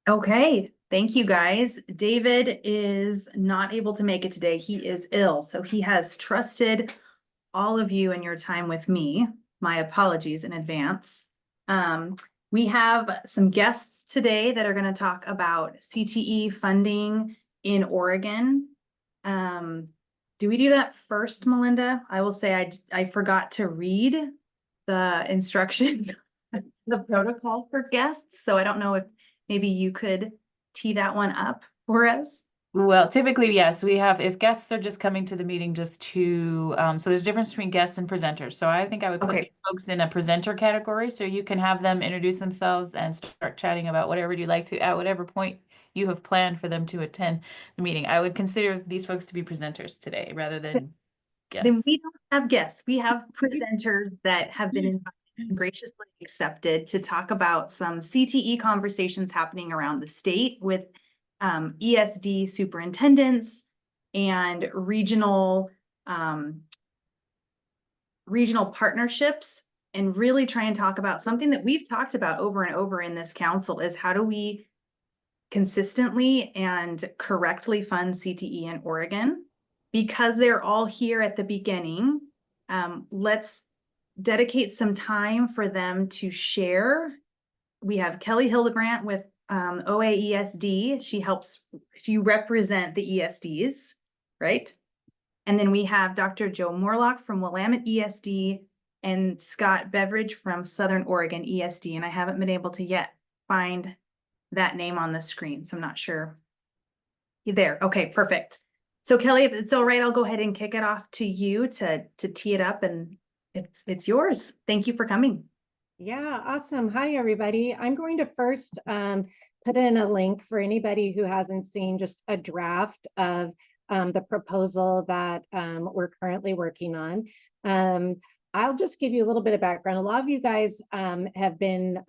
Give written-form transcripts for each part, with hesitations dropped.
Okay, thank you guys. David is not able to make it today. He is ill, so he has trusted all of you in your time with me. My apologies in advance. We have some guests today that are going to talk about CTE funding in Oregon. Do we do that first, Melinda? I will say I forgot to read the instructions, the protocol for guests, so I don't know if maybe you could tee that one up for us. Well, typically, yes, we have, if guests are just coming to the meeting just to, so there's a difference between guests and presenters. So I think I would put Okay. folks in a presenter category, so you can have them introduce themselves and start chatting about whatever you'd like to, at whatever point you have planned for them to attend the meeting. I would consider these folks to be presenters today rather than Then guests. we don't have guests. We have presenters that have been invited and graciously accepted to talk about some CTE conversations happening around the state with ESD superintendents and regional partnerships, and really try and talk about something that we've talked about over and over in this council is how do we consistently and correctly fund CTE in Oregon? Because they're all here at the beginning, let's dedicate some time for them to share. We have Kelly Hildebrandt with OAESD. She represent the ESDs, right? And then we have Dr. Joe Morlock from Willamette ESD and Scott Beveridge from Southern Oregon ESD. And I haven't been able to yet find that name on the screen, so I'm not sure. You there? Okay, perfect. So Kelly, if it's all right, I'll go ahead and kick it off to you to tee it up, and it's yours. Thank you for coming. Yeah, awesome. Hi, everybody. I'm going to first put in a link for anybody who hasn't seen just a draft of the proposal that we're currently working on. I'll just give you a little bit of background. A lot of you guys have been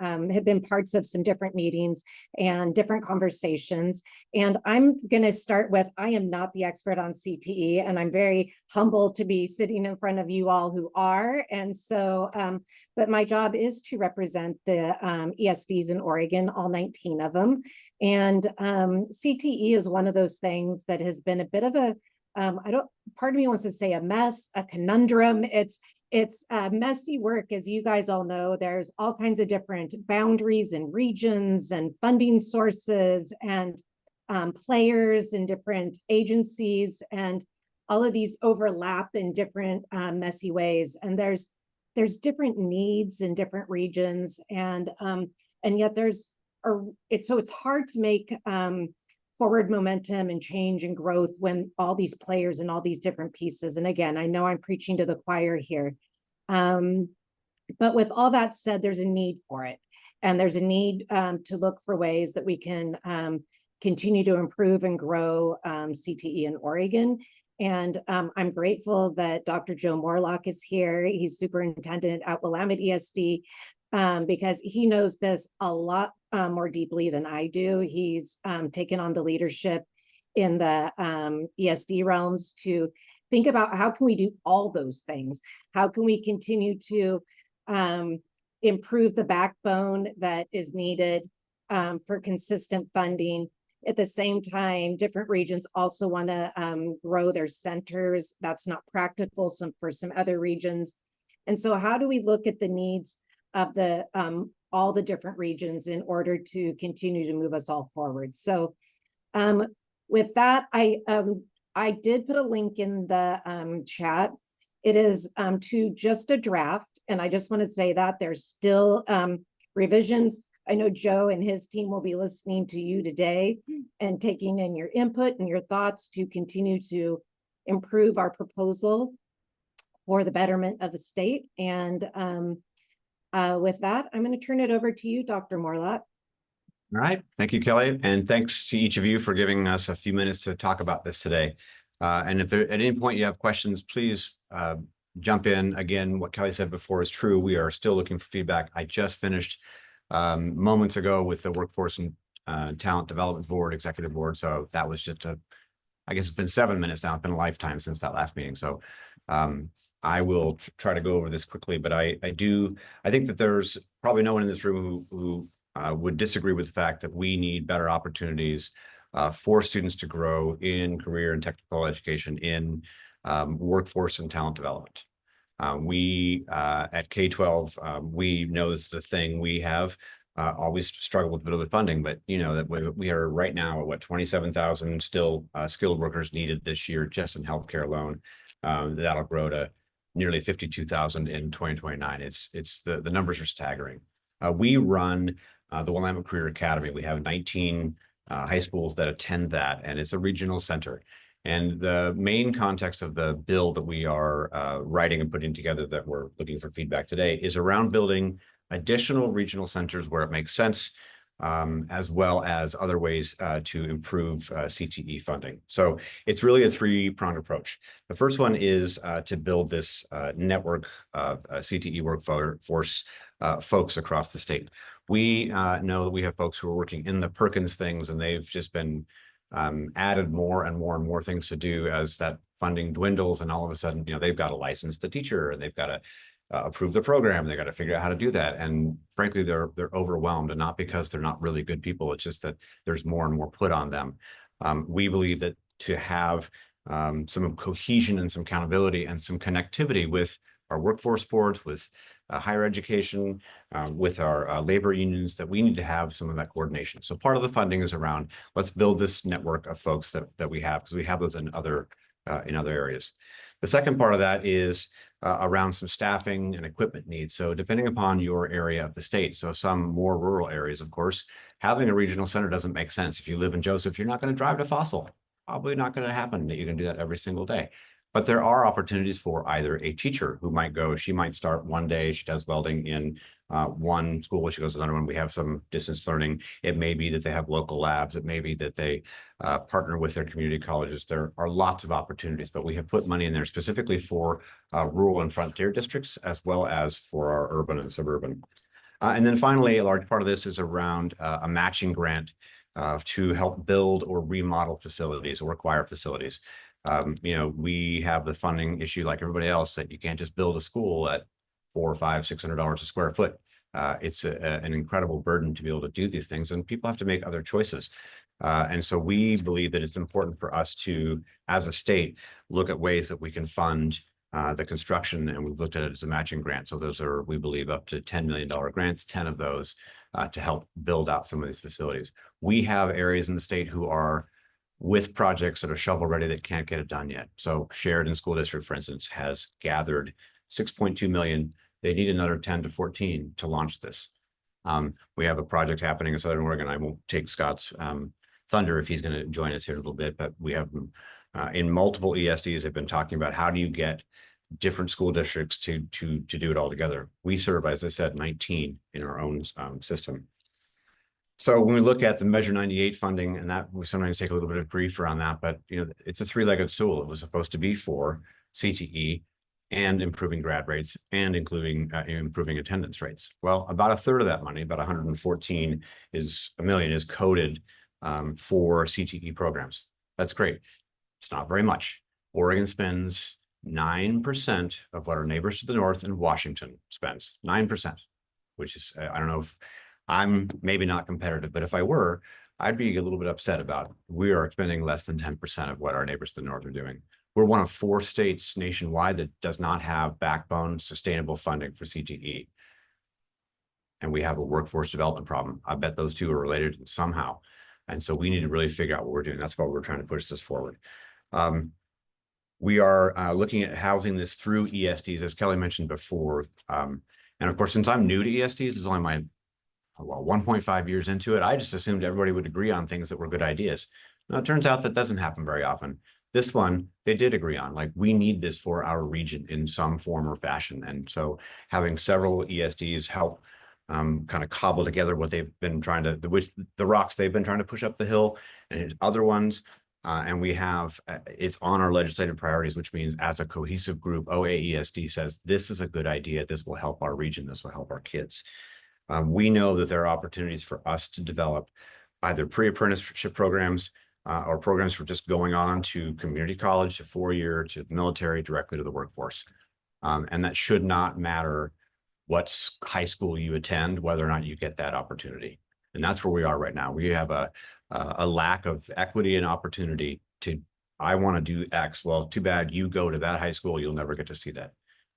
parts of some different meetings and different conversations. And I'm going to start with, I am not the expert on CTE, and I'm very humbled to be sitting in front of you all who are. And so, but my job is to represent the ESDs in Oregon, all 19 of them. And CTE is one of those things that has been a bit of a, part of me wants to say a mess, a conundrum. It's messy work, as you guys all know. There's all kinds of different boundaries and regions and funding sources and players and different agencies, and all of these overlap in different messy ways. And there's different needs in different regions, and yet it's hard to make forward momentum and change and growth when all these players and all these different pieces. And again, I know I'm preaching to the choir here. But with all that said, there's a need for it. And there's a need to look for ways that we can continue to improve and grow CTE in Oregon. And I'm grateful that Dr. Joe Morlock is here. He's superintendent at Willamette ESD. Because he knows this a lot more deeply than I do. He's taken on the leadership in the ESD realms to think about how can we do all those things? How can we continue to improve the backbone that is needed for consistent funding? At the same time, different regions also want to grow their centers. That's not practical for some other regions. And so how do we look at the needs of the all the different regions in order to continue to move us all forward? So with that, I did put a link in the chat. It is to just a draft, and I just want to say that there's still revisions. I know Joe and his team will be listening to you today and taking in your input and your thoughts to continue to improve our proposal for the betterment of the state. And with that, I'm going to turn it over to you, Dr. Morlock. All right. Thank you, Kelly. And thanks to each of you for giving us a few minutes to talk about this today. And if there, at any point you have questions, please jump in. Again, what Kelly said before is true. We are still looking for feedback. I just finished moments ago with the Workforce and Talent Development Board, Executive Board. So that was just I guess it's been 7 minutes now. It's been a lifetime since that last meeting. So I will try to go over this quickly, but I think that there's probably no one in this room who would disagree with the fact that we need better opportunities for students to grow in career and technical education, in workforce and talent development. We at K-12, we know this is a thing. We have always struggled with a little bit of funding, but you know that we are right now at what, 27,000 still skilled workers needed this year just in healthcare alone. That'll grow to nearly 52,000 in 2029. It's the numbers are staggering. We run the Willamette Career Academy. We have 19 high schools that attend that, and it's a regional center. And the main context of the bill that we are writing and putting together that we're looking for feedback today is around building additional regional centers where it makes sense, as well as other ways to improve CTE funding. So it's really a three-pronged approach. The first one is to build this network of CTE workforce folks across the state. We know that we have folks who are working in the Perkins things, and they've just been added more and more and more things to do as that funding dwindles, and all of a sudden, you know, they've got to license the teacher, and they've got to approve the program. They got to figure out how to do that. And frankly, they're overwhelmed, and not because they're not really good people. It's just that there's more and more put on them. We believe that to have some cohesion and some accountability and some connectivity with our workforce boards, with higher education, with our labor unions, that we need to have some of that coordination. So part of the funding is around, let's build this network of folks that we have, because we have those in other areas. The second part of that is around some staffing and equipment needs. So depending upon your area of the state, so some more rural areas, of course, having a regional center doesn't make sense. If you live in Joseph, you're not going to drive to Fossil. Probably not going to happen that you're going to do that every single day. But there are opportunities for either a teacher who might go, she might start one day, she does welding in one school, she goes to another one. We have some distance learning. It may be that they have local labs. It may be that they partner with their community colleges. There are lots of opportunities, but we have put money in there specifically for rural and frontier districts, as well as for our urban and suburban. And then finally, a large part of this is around a matching grant to help build or remodel facilities or acquire facilities. You know, we have the funding issue like everybody else, that you can't just build a school at $400, $500, $600 a square foot. It's an incredible burden to be able to do these things, and people have to make other choices. And so we believe that it's important for us to, as a state, look at ways that we can fund the construction, and we've looked at it as a matching grant. So those are, we believe, up to $10 million grants, 10 of those to help build out some of these facilities. We have areas in the state who are with projects that are shovel ready that can't get it done yet. So Sheridan School District, for instance, has gathered 6.2 million. They need another 10 to 14 to launch this. We have a project happening in Southern Oregon. I won't take Scott's thunder if he's going to join us here in a little bit, but we have in multiple ESDs have been talking about how do you get different school districts to do it all together. We serve, as I said, 19 in our own system. So when we look at the Measure 98 funding, and that we sometimes take a little bit of grief around that, but you know, it's a three-legged stool. It was supposed to be for CTE and improving grad rates and including improving attendance rates. Well, about a third of that money, about 114 million, is coded for CTE programs. That's great. It's not very much. Oregon spends 9% of what our neighbors to the north and Washington spends, 9%, which is, I don't know if I'm maybe not competitive, but if I were, I'd be a little bit upset about it. We are spending less than 10% of what our neighbors to the north are doing. We're one of 4 states nationwide that does not have backbone sustainable funding for CTE. And we have a workforce development problem. I bet those two are related somehow. And so we need to really figure out what we're doing. That's why we're trying to push this forward. We are looking at housing this through ESDs, as Kelly mentioned before. And of course, since I'm new to ESDs, this is only my 1.5 years into it, I just assumed everybody would agree on things that were good ideas. Now, it turns out that doesn't happen very often. This one, they did agree on, like, we need this for our region in some form or fashion. And so having several ESDs help kind of cobble together what they've been trying to, the rocks they've been trying to push up the hill, and other ones. And we have, it's on our legislative priorities, which means as a cohesive group, OAESD says, this is a good idea. This will help our region. This will help our kids. We know that there are opportunities for us to develop either pre-apprenticeship programs or programs for just going on to community college, to 4-year, to military, directly to the workforce. And that should not matter what high school you attend, whether or not you get that opportunity. And that's where we are right now. We have a lack of equity and opportunity to, I want to do X. Well, too bad you go to that high school, you'll never get to see that.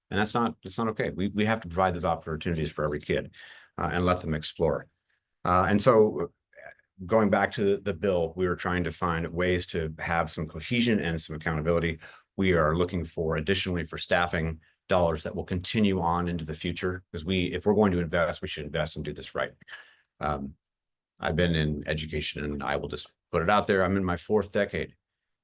And it's not okay. We have to provide those opportunities for every kid and let them explore. And so going back to the bill, we were trying to find ways to have some cohesion and some accountability. We are looking for additionally for staffing dollars that will continue on into the future, because if we're going to invest, we should invest and do this right. I've been in education, and I will just put it out there. I'm in my 4th decade,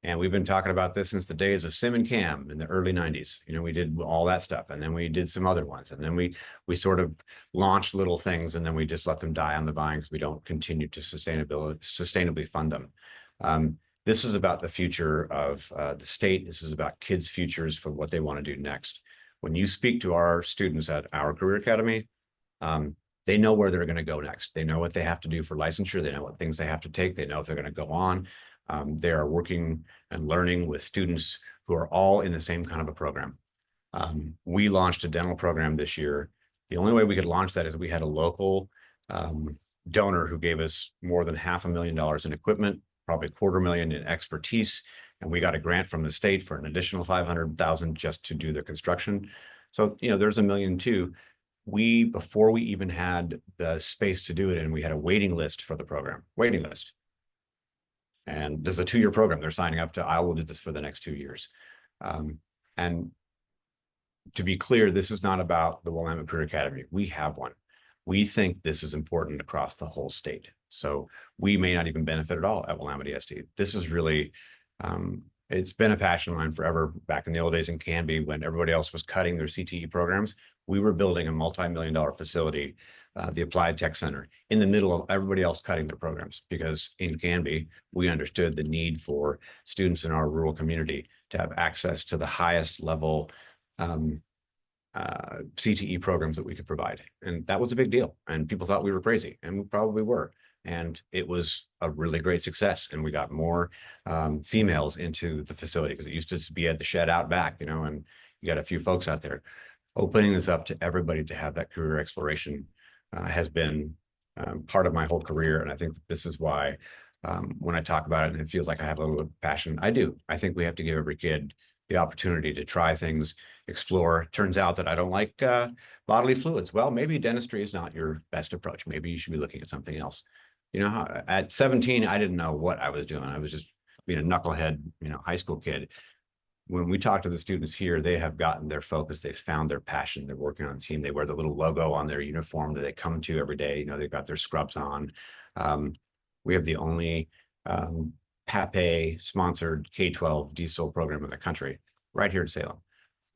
and we've been talking about this since the days of Sim and Cam in the early 90s. You know, we did all that stuff, and then we did some other ones, and then we sort of launched little things, and then we just let them die on the vine because we don't continue to sustainably fund them. This is about the future of the state. This is about kids' futures for what they want to do next. When you speak to our students at our Career Academy, they know where they're going to go next. They know what they have to do for licensure. They know what things they have to take. They know if they're going to go on. They are working and learning with students who are all in the same kind of a program. We launched a dental program this year. The only way we could launch that is we had a local donor who gave us more than $500,000 in equipment, probably $250,000 in expertise, and we got a grant from the state for an additional $500,000 just to do the construction. So, you know, there's $1 million too. Before we even had the space to do it, and we had a waiting list for the program, waiting list. And this is a 2-year program. They're signing up to, I will do this for the next 2 years. And to be clear, this is not about the Willamette Career Academy. We have one. We think this is important across the whole state. So we may not even benefit at all at Willamette ESD. This is really, it's been a passion of mine forever. Back in the old days in Canby, when everybody else was cutting their CTE programs, we were building a multi-million-dollar facility, the Applied Tech Center, in the middle of everybody else cutting their programs, because in Canby, we understood the need for students in our rural community to have access to the highest level CTE programs that we could provide. And that was a big deal. And people thought we were crazy, and we probably were. And it was a really great success. And we got more females into the facility, because it used to be at the shed out back, you know, and you got a few folks out there. Opening this up to everybody to have that career exploration has been part of my whole career. And I think this is why when I talk about it and it feels like I have a little bit of passion, I do. I think we have to give every kid the opportunity to try things, explore. Turns out that I don't like bodily fluids. Well, maybe dentistry is not your best approach. Maybe you should be looking at something else. You know, at 17, I didn't know what I was doing. I was just being a knucklehead, you know, high school kid. When we talk to the students here, they have gotten their focus. They've found their passion. They're working on a team. They wear the little logo on their uniform that they come to every day. You know, they've got their scrubs on. We have the only PAPE sponsored K-12 diesel program in the country, right here in Salem.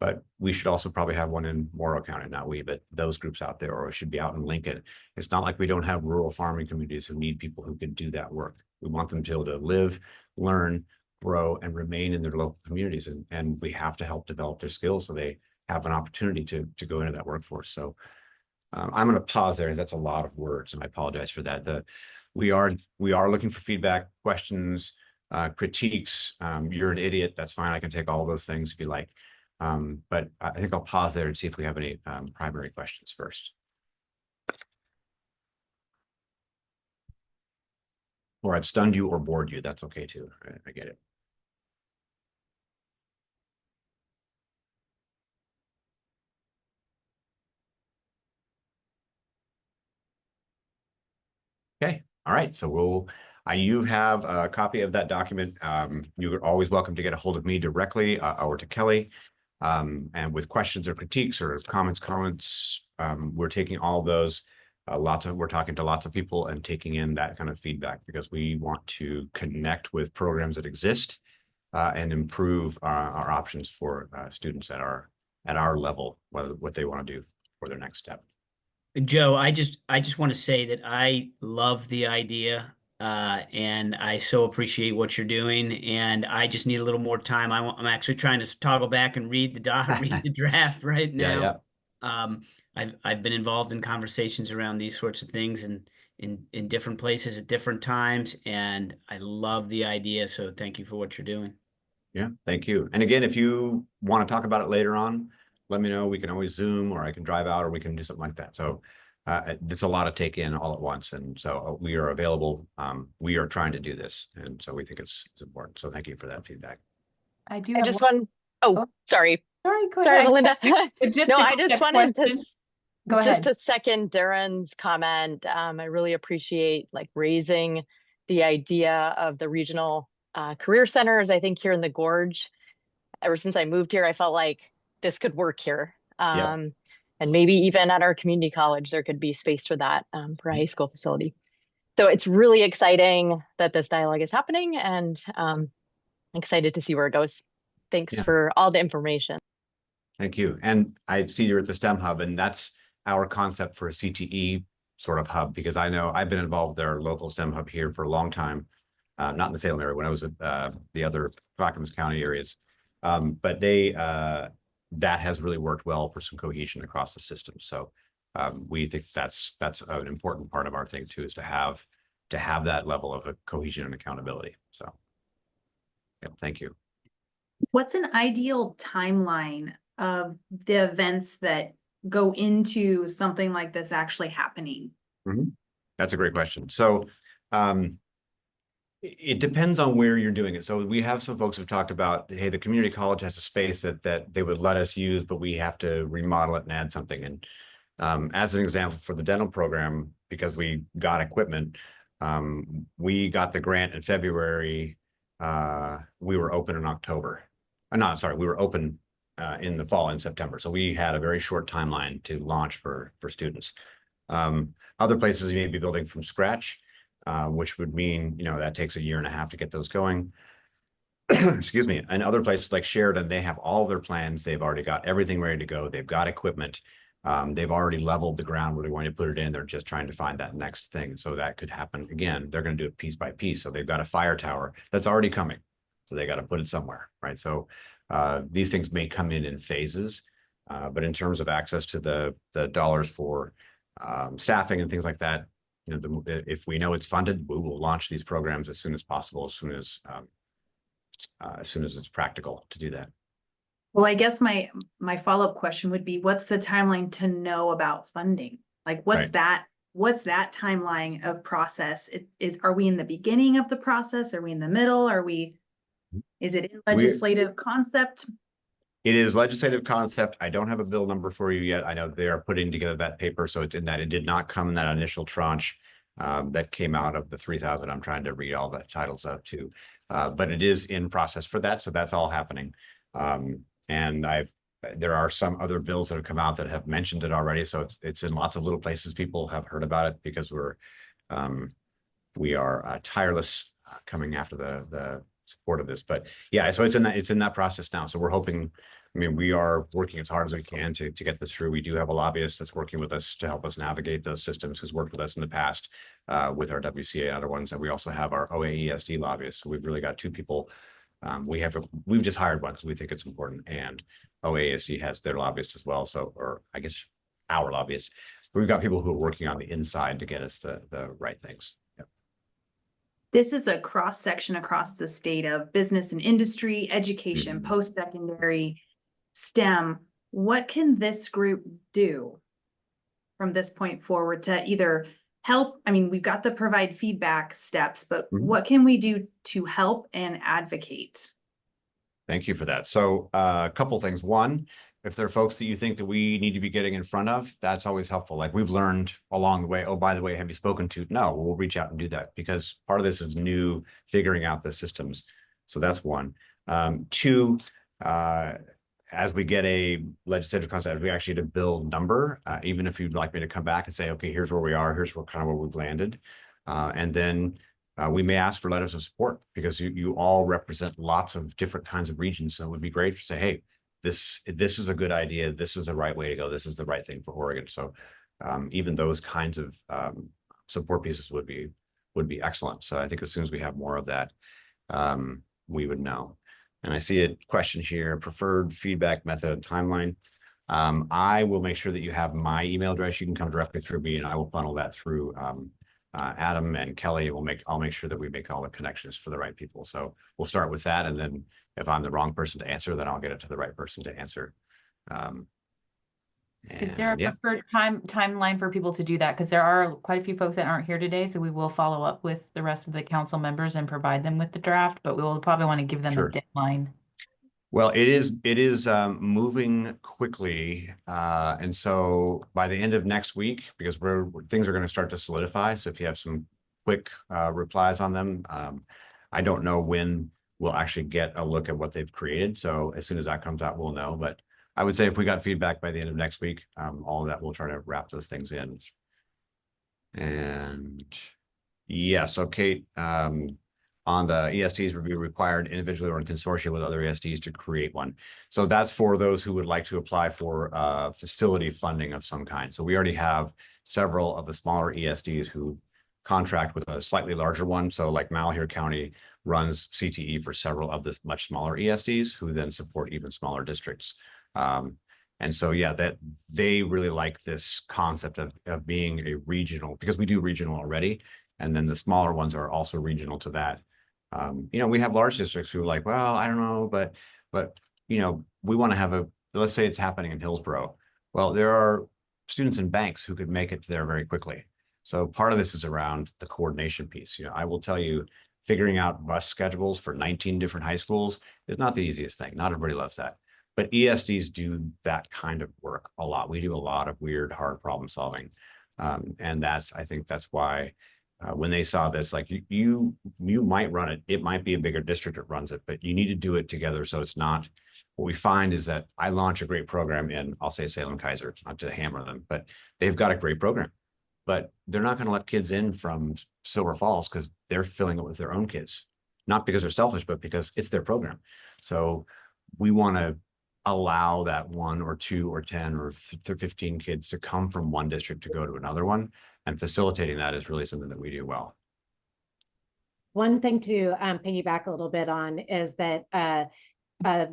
But we should also probably have one in Morrow County, not we, but those groups out there, or it should be out in Lincoln. It's not like we don't have rural farming communities who need people who can do that work. We want them to be able to live, learn, grow, and remain in their local communities. And we have to help develop their skills so they have an opportunity to go into that workforce. So I'm going to pause there. That's a lot of words, and I apologize for that. We are looking for feedback, questions, critiques. You're an idiot. That's fine. I can take all those things if you like. But I think I'll pause there and see if we have any primary questions first. Or I've stunned you or bored you. That's okay too. I get it. Okay. All right. So you have a copy of that document. You're always welcome to get a hold of me directly or to Kelly. And with questions or critiques or comments, we're taking all of those. We're talking to lots of people and taking in that kind of feedback, because we want to connect with programs that exist and improve our options for students at our level, what they want to do for their next step. Joe, I just want to say that I love the idea, and I so appreciate what you're doing. And I just need a little more time. I'm actually trying to toggle back and read the draft right now. Yeah. I've been involved in conversations around these sorts of things and in different places at different times, and I love the idea. So thank you for what you're doing. Yeah, thank you. And again, if you want to talk about it later on, let me know. We can always Zoom, or I can drive out, or we can do something like that. So It's a lot to take in all at once. And so we are available. We are trying to do this. And so we think it's important. So thank you for that feedback. I do I have just one. want, oh, Oh. sorry. Sorry, go Sorry, ahead. Melinda. But just No, to I get just that wanted to, question- Go just ahead. to second Darren's comment. I really appreciate like raising the idea of the regional career centers. I think here in the Gorge, ever since I moved here, I felt like this could work here. And maybe even at our community college, there could be space for that for a high school facility. So it's really exciting that this dialogue is happening, and excited to see where it goes. Thanks Yeah. for all the information. Thank you. And I see you're at the STEM Hub, and that's our concept for a CTE sort of hub, because I know I've been involved with our local STEM Hub here for a long time, not in the Salem area, when I was at the other Clackamas County areas. But that has really worked well for some cohesion across the system. So we think that's an important part of our thing too, is to have that level of cohesion and accountability. So yeah, thank you. What's an ideal timeline of the events that go into something like this actually happening? That's a great question. So it depends on where you're doing it. So we have some folks who've talked about, hey, the community college has a space that they would let us use, but we have to remodel it and add something. And as an example, for the dental program, because we got equipment, we got the grant in February. We were open in October. No, sorry, we were open in the fall, in September. So we had a very short timeline to launch for students. Other places you may be building from scratch, which would mean, that takes 1.5 years to get those going. Excuse me. And other places like Sheridan, they have all their plans. They've already got everything ready to go. They've got equipment. They've already leveled the ground where they're going to put it in. They're just trying to find that next thing. So that could happen again. They're going to do it piece by piece. So they've got a fire tower that's already coming. So they got to put it somewhere, right? So these things may come in phases, but in terms of access to the dollars for staffing and things like that, if we know it's funded, we will launch these programs as soon as possible, as soon as it's practical to do that. Well, I guess my follow-up question would be, what's the timeline to know about funding? Like, what's that timeline of process? Are we in the beginning of the process? Are we in the middle? Is it in legislative concept? It is legislative concept. I don't have a bill number for you yet. I know they are putting together that paper, so it's in that. It did not come in that initial tranche that came out of the 3,000. I'm trying to read all the titles up too, but it is in process for that. So that's all happening. And there are some other bills that have come out that have mentioned it already. So it's in lots of little places. People have heard about it because we are tireless coming after the support of this. But yeah, so it's in that process now. So we're hoping, we are working as hard as we can to get this through. We do have a lobbyist that's working with us to help us navigate those systems, who's worked with us in the past with our WCA and other ones. And we also have our OAESD lobbyist. So we've really got 2 people. We've just hired one because we think it's important, and OASD has their lobbyist as well. So, or I guess our lobbyist. We've got people who are working on the inside to get us the right things. Yep. This is a cross section across the state of business and industry, education, post-secondary, STEM. What can this group do from this point forward to either help? We've got the provide feedback steps, but what can we do to help and advocate? Thank you for that. So a couple things. One, if there are folks that you think that we need to be getting in front of, that's always helpful. Like we've learned along the way, oh, by the way, have you spoken to? No, we'll reach out and do that, because part of this is new, figuring out the systems. So that's one. 2, as we get a legislative concept, we actually to build number, even if you'd like me to come back and say, okay, here's where we are, here's where we've landed. And then we may ask for letters of support, because you all represent lots of different kinds of regions. So it would be great to say, hey, this is a good idea. This is the right way to go. This is the right thing for Oregon. So even those kinds of support pieces would be excellent. So I think as soon as we have more of that, we would know. And I see a question here, preferred feedback method and timeline. I will make sure that you have my email address. You can come directly through me, and I will funnel that through Adam and Kelly. I'll make sure that we make all the connections for the right people. So we'll start with that. And then if I'm the wrong person to answer, then I'll get it to the right person to answer. Is there a And yeah, preferred timeline for people to do that? Because there are quite a few folks that aren't here today, so we will follow up with the rest of the council members and provide them with the draft, but we will probably want to give them a sure. deadline. Well, it is moving quickly. And so by the end of next week, because things are going to start to solidify. So if you have some quick replies on them, I don't know when we'll actually get a look at what they've created. So as soon as that comes out, we'll know. But I would say if we got feedback by the end of next week, all of that, we'll try to wrap those things in. And yes, so Kate, on the ESDs would be required individually or in consortia with other ESDs to create one. So that's for those who would like to apply for facility funding of some kind. So we already have several of the smaller ESDs who contract with a slightly larger one. So like Malheur County runs CTE for several of the much smaller ESDs who then support even smaller districts. And so, yeah, that they really like this concept of being a regional, because we do regional already. And then the smaller ones are also regional to that. We have large districts who are like, well, I don't know, but, we want to have let's say it's happening in Hillsborough. Well, there are students in Banks who could make it there very quickly. So part of this is around the coordination piece. I will tell you, figuring out bus schedules for 19 different high schools is not the easiest thing. Not everybody loves that. But ESDs do that kind of work a lot. We do a lot of weird, hard problem solving. And I think that's why when they saw this, like you might run it, it might be a bigger district that runs it, but you need to do it together. So it's not, what we find is that I launch a great program in, I'll say Salem Kaiser, not to hammer them, but they've got a great program, but they're not going to let kids in from Silver Falls because they're filling it with their own kids, not because they're selfish, but because it's their program. So we want to allow that 1 or 2 or 10 or 15 kids to come from one district to go to another one, and facilitating that is really something that we do well. One thing to piggyback a little bit on is that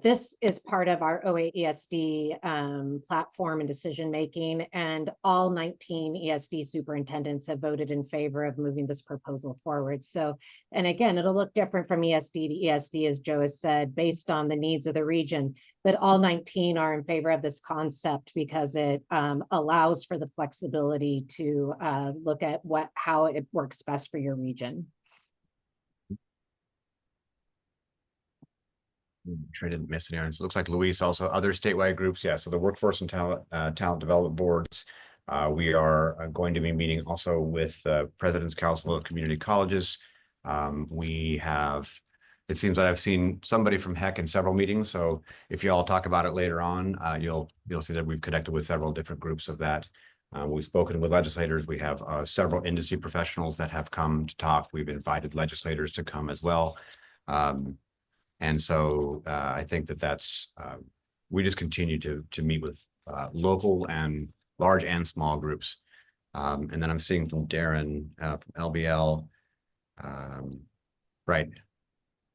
this is part of our OA ESD platform and decision making, and all 19 ESD superintendents have voted in favor of moving this proposal forward. So, and again, it'll look different from ESD to ESD, as Joe has said, based on the needs of the region, but all 19 are in favor of this concept because it allows for the flexibility to look at how it works best for your region. I didn't miss any. It looks like Luis also, other statewide groups. Yeah, so the workforce and talent development boards. We are going to be meeting also with President's Council of Community Colleges. It seems like I've seen somebody from HEC in several meetings. So if you all talk about it later on, you'll see that we've connected with several different groups of that. We've spoken with legislators. We have several industry professionals that have come to talk. We've invited legislators to come as well. And so I think that's, we just continue to meet with local and large and small groups. And then I'm seeing from Darren from LBL, right.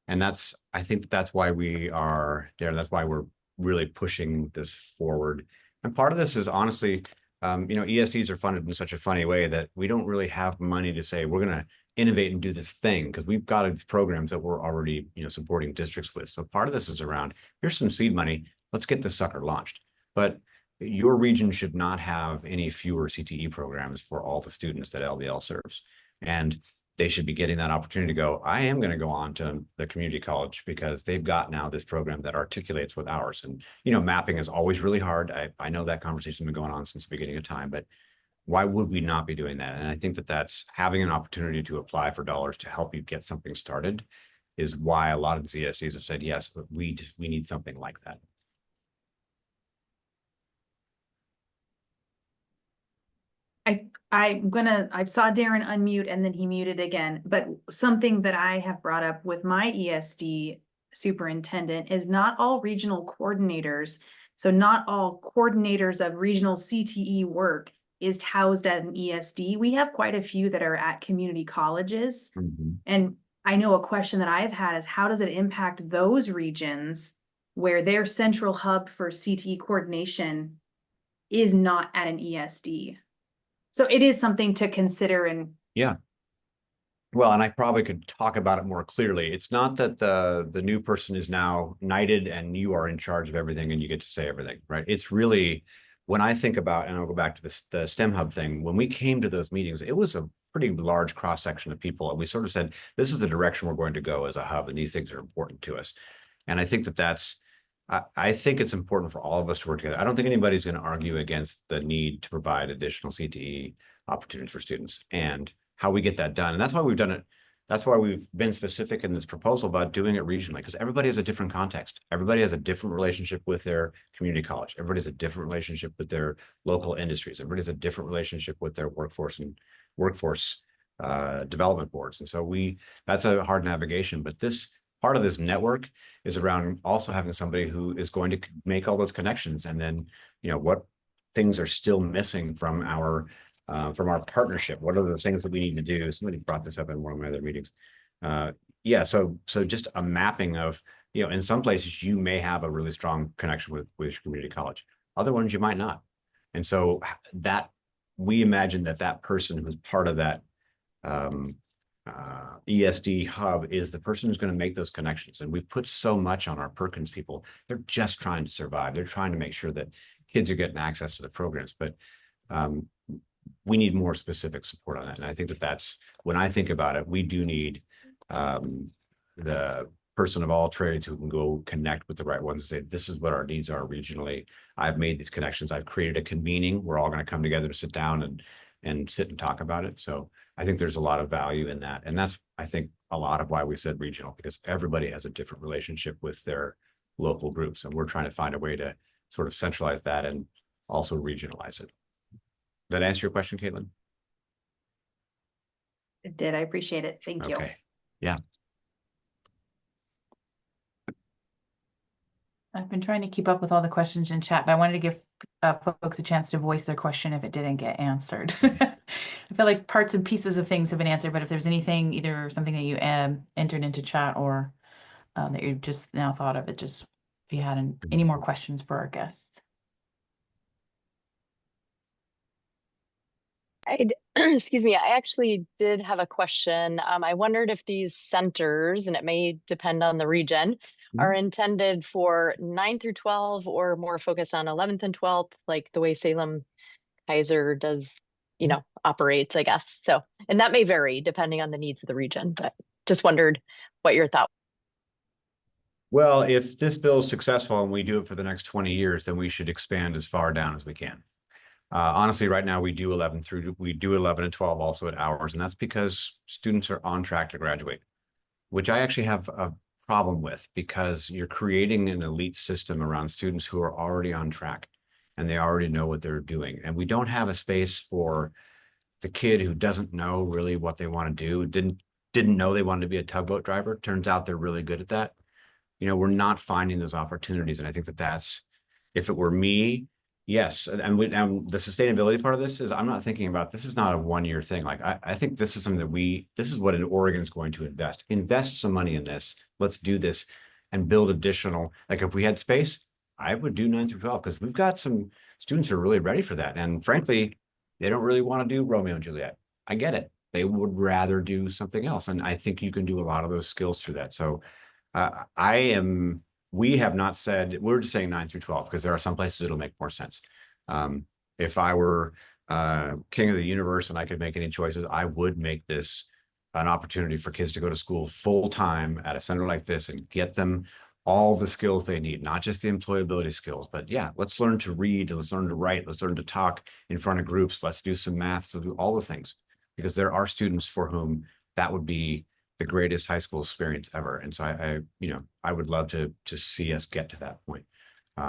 And I think that's why Darren, that's why we're really pushing this forward. And part of this is honestly, ESDs are funded in such a funny way that we don't really have money to say, we're going to innovate and do this thing, because we've got these programs that we're already, supporting districts with. So part of this is around, here's some seed money, let's get this sucker launched. But your region should not have any fewer CTE programs for all the students that LBL serves. And they should be getting that opportunity to go, I am going to go on to the community college because they've got now this program that articulates with ours. And, mapping is always really hard. I know that conversation has been going on since the beginning of time, but why would we not be doing that? And I think that's having an opportunity to apply for dollars to help you get something started is why a lot of the CSDs have said, yes, but we need something like that. I saw Darren unmute and then he muted again, but something that I have brought up with my ESD superintendent is not all regional coordinators. So not all coordinators of regional CTE work is housed at an ESD. We have quite a few that are at community colleges. Mm-hmm. And I know a question that I've had is how does it impact those regions where their central hub for CTE coordination is not at an ESD? So it is something to consider. And yeah. Well, and I probably could talk about it more clearly. It's not that the new person is now knighted and you are in charge of everything and you get to say everything, right? It's really when I think about, and I'll go back to this, the STEM Hub thing, when we came to those meetings, it was a pretty large cross-section of people. And we sort of said, this is the direction we're going to go as a hub, and these things are important to us. And I think that I think it's important for all of us to work together. I don't think anybody's going to argue against the need to provide additional CTE opportunities for students and how we get that done. And that's why we've done it. That's why we've been specific in this proposal about doing it regionally, because everybody has a different context. Everybody has a different relationship with their community college. Everybody has a different relationship with their local industries. Everybody has a different relationship with their workforce development boards. And so that's a hard navigation, but part of this network is around also having somebody who is going to make all those connections. And then, what things are still missing from our partnership? What are the things that we need to do? Somebody brought this up in one of my other meetings. Yeah, so just a mapping of, in some places you may have a really strong connection with your community college. Other ones you might not. And so that we imagine that person who's part of that ESD hub is the person who's going to make those connections. And we've put so much on our Perkins people. They're just trying to survive. They're trying to make sure that kids are getting access to the programs, but we need more specific support on that. And I think that's, when I think about it, we do need the person of all trades who can go connect with the right ones and say, this is what our needs are regionally. I've made these connections. I've created a convening. We're all going to come together to sit down and sit and talk about it. So I think there's a lot of value in that. And that's, I think, a lot of why we said regional, because everybody has a different relationship with their local groups. And we're trying to find a way to sort of centralize that and also regionalize it. Does that answer your question, Caitlin? It did. I appreciate it. Thank you. Okay. Yeah. I've been trying to keep up with all the questions in chat, but I wanted to give folks a chance to voice their question if it didn't get answered. I feel like parts and pieces of things have been answered, but if there's anything, either something that you entered into chat or that you just now thought of, if you had any more questions for our guests. Excuse me, I actually did have a question. I wondered if these centers, and it may depend on the region, are intended for 9 through 12 or more focused on 11th and 12th, like the way Salem Kaiser does, operates, I guess. So, and that may vary depending on the needs of the region, but just wondered what your thought. Well, if this bill is successful and we do it for the next 20 years, then we should expand as far down as we can. Honestly, right now we do 11 and 12 also at hours, and that's because students are on track to graduate, which I actually have a problem with, because you're creating an elite system around students who are already on track and they already know what they're doing. And we don't have a space for the kid who doesn't know really what they want to do, didn't know they wanted to be a tugboat driver. Turns out they're really good at that. We're not finding those opportunities. And I think that's, if it were me, yes. And the sustainability part of this is, I'm not thinking about, this is not a 1-year thing. Like, I think this is something that this is what Oregon is going to invest some money in this. Let's do this and build additional, like if we had space, I would do 9 through 12, because we've got some students who are really ready for that. And frankly, they don't really want to do Romeo and Juliet. I get it. They would rather do something else. And I think you can do a lot of those skills through that. So we have not said, we're just saying 9 through 12, because there are some places it'll make more sense. If I were king of the universe and I could make any choices, I would make this an opportunity for kids to go to school full time at a center like this and get them all the skills they need, not just the employability skills, but yeah, let's learn to read, let's learn to write, let's learn to talk in front of groups, let's do some math, let's do all the things, because there are students for whom that would be the greatest high school experience ever. And so I would love to see us get to that point.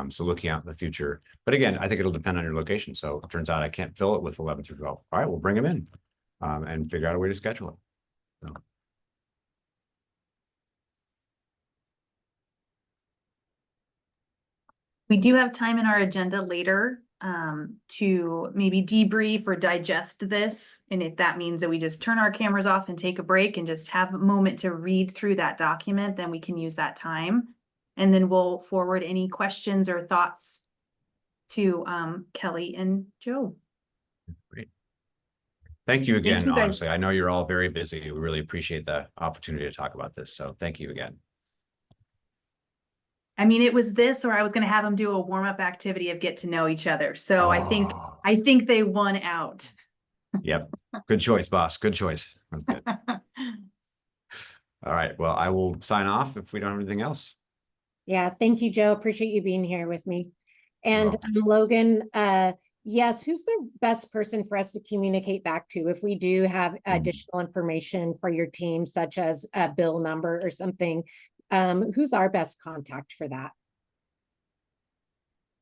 So looking out in the future, but again, I think it'll depend on your location. So it turns out I can't fill it with 11 through 12. All right, we'll bring them in and figure out a way to schedule it. So. We do have time in our agenda later to maybe debrief or digest this. And if that means that we just turn our cameras off and take a break and just have a moment to read through that document, then we can use that time. And then we'll forward any questions or thoughts to Kelly and Joe. Great. Thank you again, Thank you, guys. honestly. I know you're all very busy. We really appreciate the opportunity to talk about this. So thank you again. I mean, it was this, or I was gonna have them do a warm-up activity of get to know each other. So Oh, I think they won out. yep. Good choice, boss. Good choice. That's good. All right. Well, I will sign off if we don't have anything else. Yeah, thank you, Joe. Appreciate you being here with me. And welcome. Logan, yes, who's the best person for us to communicate back to if we do have additional information for your team, such as a bill number or something? Who's our best contact for that?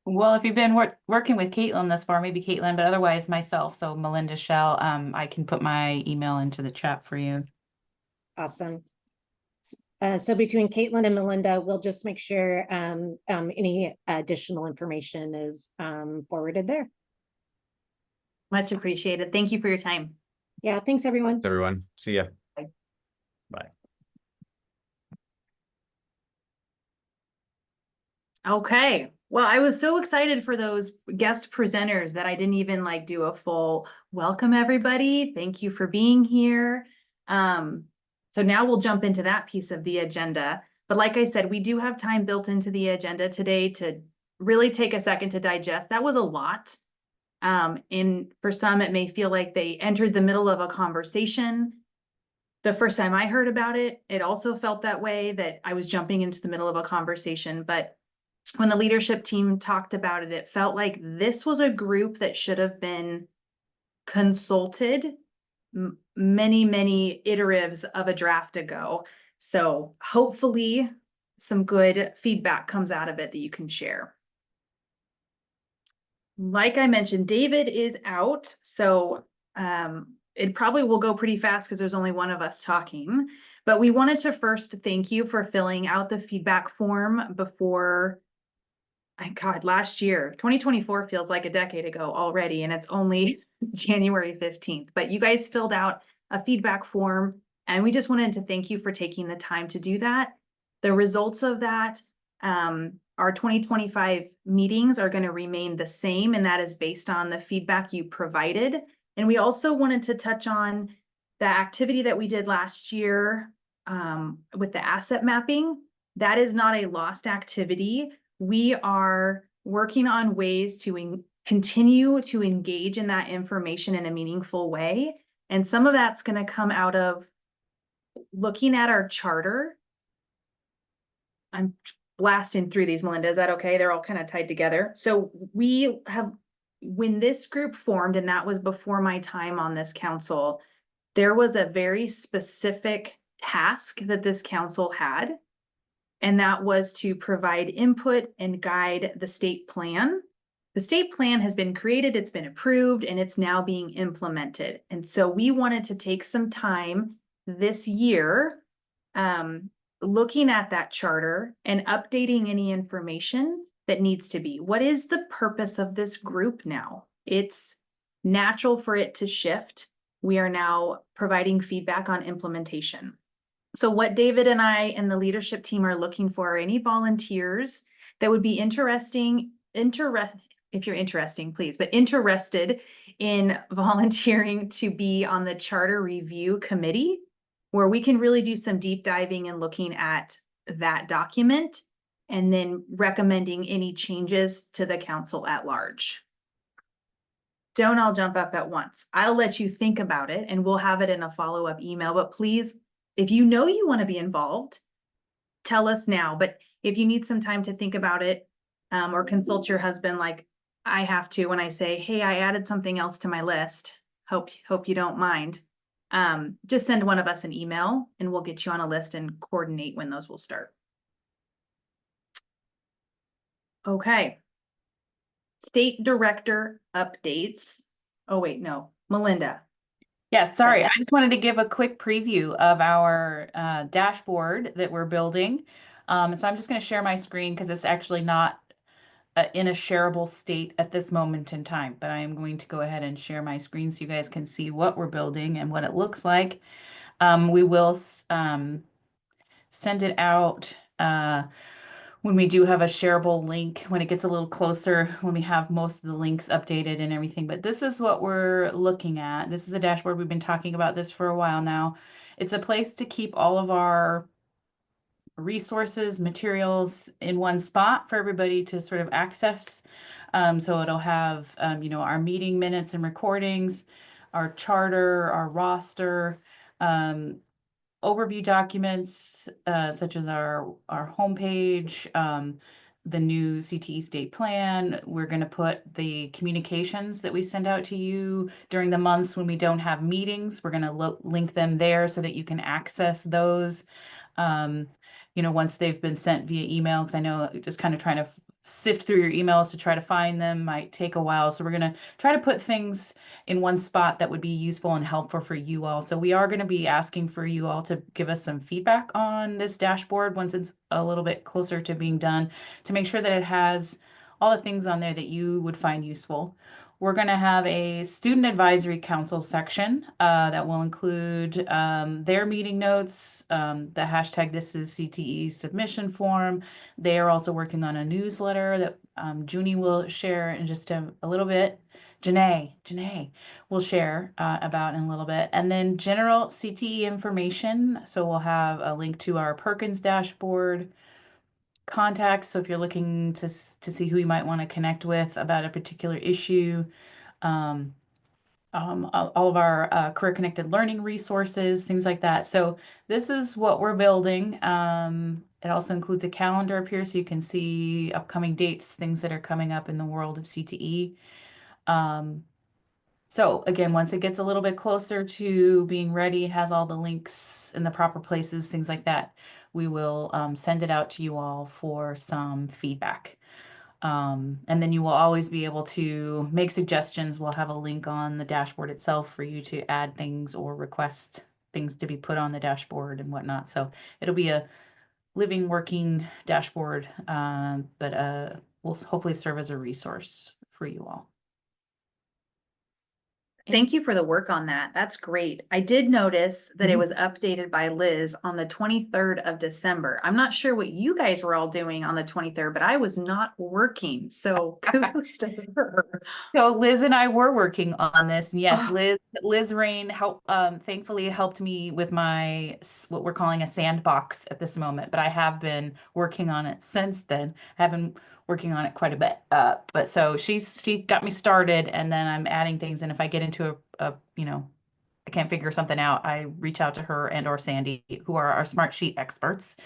Well, if you've been working with Caitlin thus far, maybe Caitlin, but otherwise myself. So Melinda Shell, I can put my email into the chat for you. Awesome. So between Caitlin and Melinda, we'll just make sure any additional information is forwarded there. Much appreciated. Thank you for your time. Yeah, thanks, everyone. Thanks, everyone. See ya. Bye. Bye. Okay. Well, I was so excited for those guest presenters that I didn't even like do a full welcome, everybody. Thank you for being here. So now we'll jump into that piece of the agenda. But like I said, we do have time built into the agenda today to really take a second to digest. That was a lot. And for some, it may feel like they entered the middle of a conversation. The first time I heard about it, it also felt that way, that I was jumping into the middle of a conversation. But when the leadership team talked about it, it felt like this was a group that should have been consulted many iteratives of a draft ago. So hopefully some good feedback comes out of it that you can share. Like I mentioned, David is out, so it probably will go pretty fast because there's only one of us talking. But we wanted to first thank you for filling out the feedback form before, God, last year. 2024 feels like a decade ago already, and it's only January 15th. But you guys filled out a feedback form, and we just wanted to thank you for taking the time to do that. The results of that, our 2025 meetings are going to remain the same, and that is based on the feedback you provided. And we also wanted to touch on the activity that we did last year with the asset mapping. That is not a lost activity. We are working on ways to continue to engage in that information in a meaningful way. And some of that's going to come out of looking at our charter. I'm blasting through these, Melinda. Is that okay? They're all kind of tied together. So we have, when this group formed, and that was before my time on this council, there was a very specific task that this council had. And that was to provide input and guide the state plan. The state plan has been created, it's been approved, and it's now being implemented. And so we wanted to take some time this year looking at that charter and updating any information that needs to be. What is the purpose of this group now? It's natural for it to shift. We are now providing feedback on implementation. So what David and I and the leadership team are looking for are any volunteers that would be interested in volunteering to be on the charter review committee, where we can really do some deep diving and looking at that document and then recommending any changes to the council at large. Don't all jump up at once. I'll let you think about it and we'll have it in a follow-up email, but please, if you know you want to be involved, tell us now. But if you need some time to think about it or consult your husband, like I have to when I say, hey, I added something else to my list. Hope you don't mind. Just send one of us an email and we'll get you on a list and coordinate when those will start. Okay. State director updates. Oh, wait, no, Melinda. Yes, sorry. I just wanted to give a quick preview of our dashboard that we're building. So I'm just going to share my screen because it's actually not in a shareable state at this moment in time, but I am going to go ahead and share my screen so you guys can see what we're building and what it looks like. We will send it out when we do have a shareable link, when it gets a little closer, when we have most of the links updated and everything. But this is what we're looking at. This is a dashboard. We've been talking about this for a while now. It's a place to keep all of our resources, materials in one spot for everybody to sort of access. So it'll have, you know, our meeting minutes and recordings, our charter, our roster, overview documents, such as our homepage, the new CTE state plan. We're going to put the communications that we send out to you during the months when we don't have meetings. We're going to link them there so that you can access those, you know, once they've been sent via email, because I know just kind of trying to sift through your emails to try to find them might take a while. So we're going to try to put things in one spot that would be useful and helpful for you all. So we are going to be asking for you all to give us some feedback on this dashboard once it's a little bit closer to being done, to make sure that it has all the things on there that you would find useful. We're going to have a student advisory council section that will include their meeting notes, the hashtag This Is CTE submission form. They are also working on a newsletter that Junie will share in just a little bit. Janae will share about in a little bit. And then general CTE information. So we'll have a link to our Perkins dashboard, contacts. So if you're looking to see who you might want to connect with about a particular issue, all of our career connected learning resources, things like that. So this is what we're building. It also includes a calendar up here so you can see upcoming dates, things that are coming up in the world of CTE. So again, once it gets a little bit closer to being ready, has all the links in the proper places, things like that, we will send it out to you all for some feedback. And then you will always be able to make suggestions. We'll have a link on the dashboard itself for you to add things or request things to be put on the dashboard and whatnot. So it'll be a living, working dashboard, but will hopefully serve as a resource for you all. Thank you for the work on that. That's great. I did notice that it Mhm. was updated by Liz on the 23rd of December. I'm not sure what you guys were all doing on the 23rd, but I was not working. So kudos to her. So Liz and I were working on this. And yes, Oh. Liz Rain thankfully helped me with my what we're calling a sandbox at this moment. But I have been working on it since then. I have been working on it quite a bit. But so she got me started, and then I'm adding things. And if I get into a you know, I can't figure something out, I reach out to her and or Sandy, who are our smart sheet experts.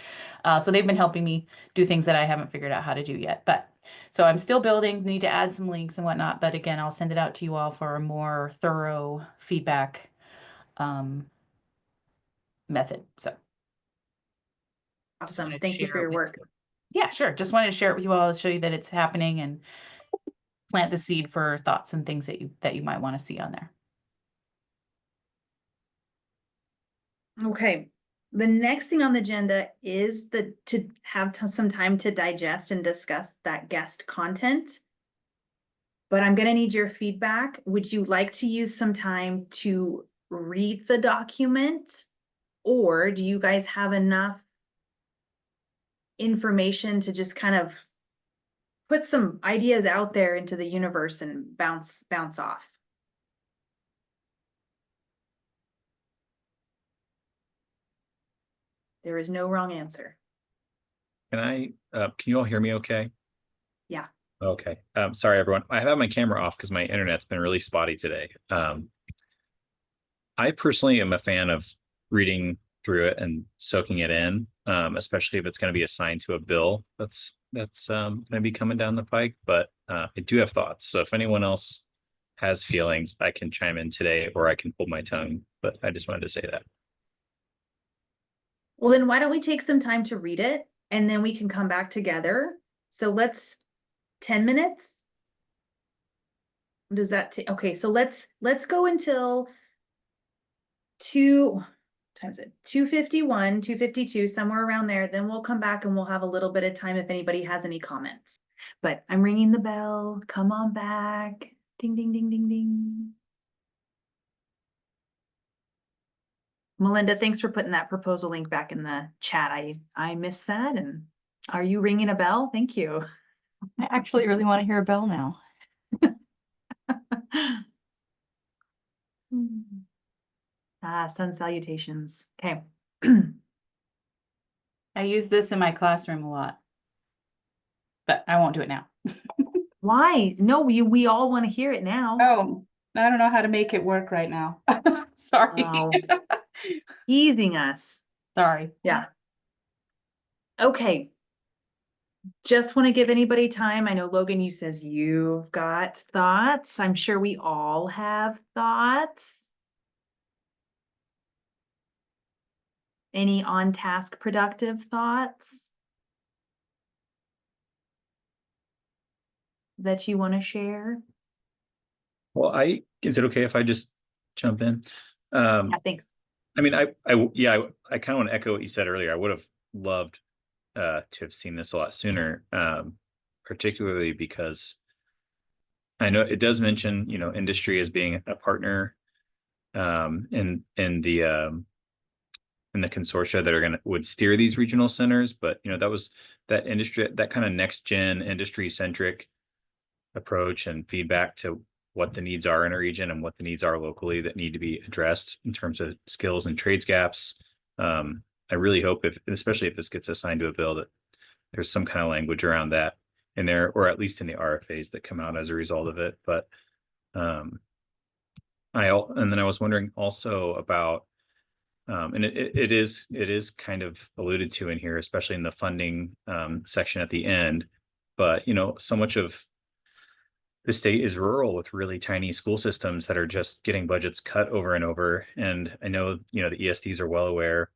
So they've been helping me do things that I haven't figured out how to do yet. But so I'm still building, need to add some links and whatnot. But again, I'll send it out to you all for a more thorough feedback method. So just Awesome. wanted to Thank you share for it your with work. you. Yeah, sure. Just wanted to share it with you all to show you that it's happening and plant the seed for thoughts and things that you might want to see on there. Okay. The next thing on the agenda is to have some time to digest and discuss that guest content. But I'm going to need your feedback. Would you like to use some time to read the document? Or do you guys have enough information to just kind of put some ideas out there into the universe and bounce off? There is no wrong answer. Can you all hear me okay? Yeah. Okay. Sorry, everyone. I have my camera off because my internet's been really spotty today. I personally am a fan of reading through it and soaking it in, especially if it's going to be assigned to a bill that's going to be coming down the pike. But I do have thoughts. So if anyone else has feelings, I can chime in today or I can hold my tongue. But I just wanted to say that. Well, then why don't we take some time to read it and then we can come back together. So 10 minutes. Does that take? Okay, so let's go until 2:51, 2:52, somewhere around there. Then we'll come back and we'll have a little bit of time if anybody has any comments. But I'm ringing the bell. Come on back. Ding, ding, ding, ding, ding. Melinda, thanks for putting that proposal link back in the chat. I missed that. And are you ringing a bell? Thank you. I actually really want to hear a bell now. Sun salutations. Okay. I use this in my classroom a lot, but I won't do it now. Why? No, we all want to hear it now. Oh, I don't know how to make it work right now. Sorry. Oh. Teasing us. Sorry. Yeah. Okay. Just want to give anybody time. I know, Logan, you says you've got thoughts. I'm sure we all have thoughts. Any on-task productive thoughts that you want to share? Well, is it okay if I just jump in? Yeah, thanks. I mean, I kind of want to echo what you said earlier. I would have loved to have seen this a lot sooner, particularly because I know it does mention, industry as being a partner in the consortia that would steer these regional centers. But that was that industry, that kind of next gen industry centric approach and feedback to what the needs are in a region and what the needs are locally that need to be addressed in terms of skills and trades gaps. I really hope especially if this gets assigned to a bill, that there's some kind of language around that in there, or at least in the RFAs that come out as a result of it. But and then I was wondering also about, and it is kind of alluded to in here, especially in the funding section at the end. But so much of the state is rural with really tiny school systems that are just getting budgets cut over and over. And I know, the ESDs are well aware.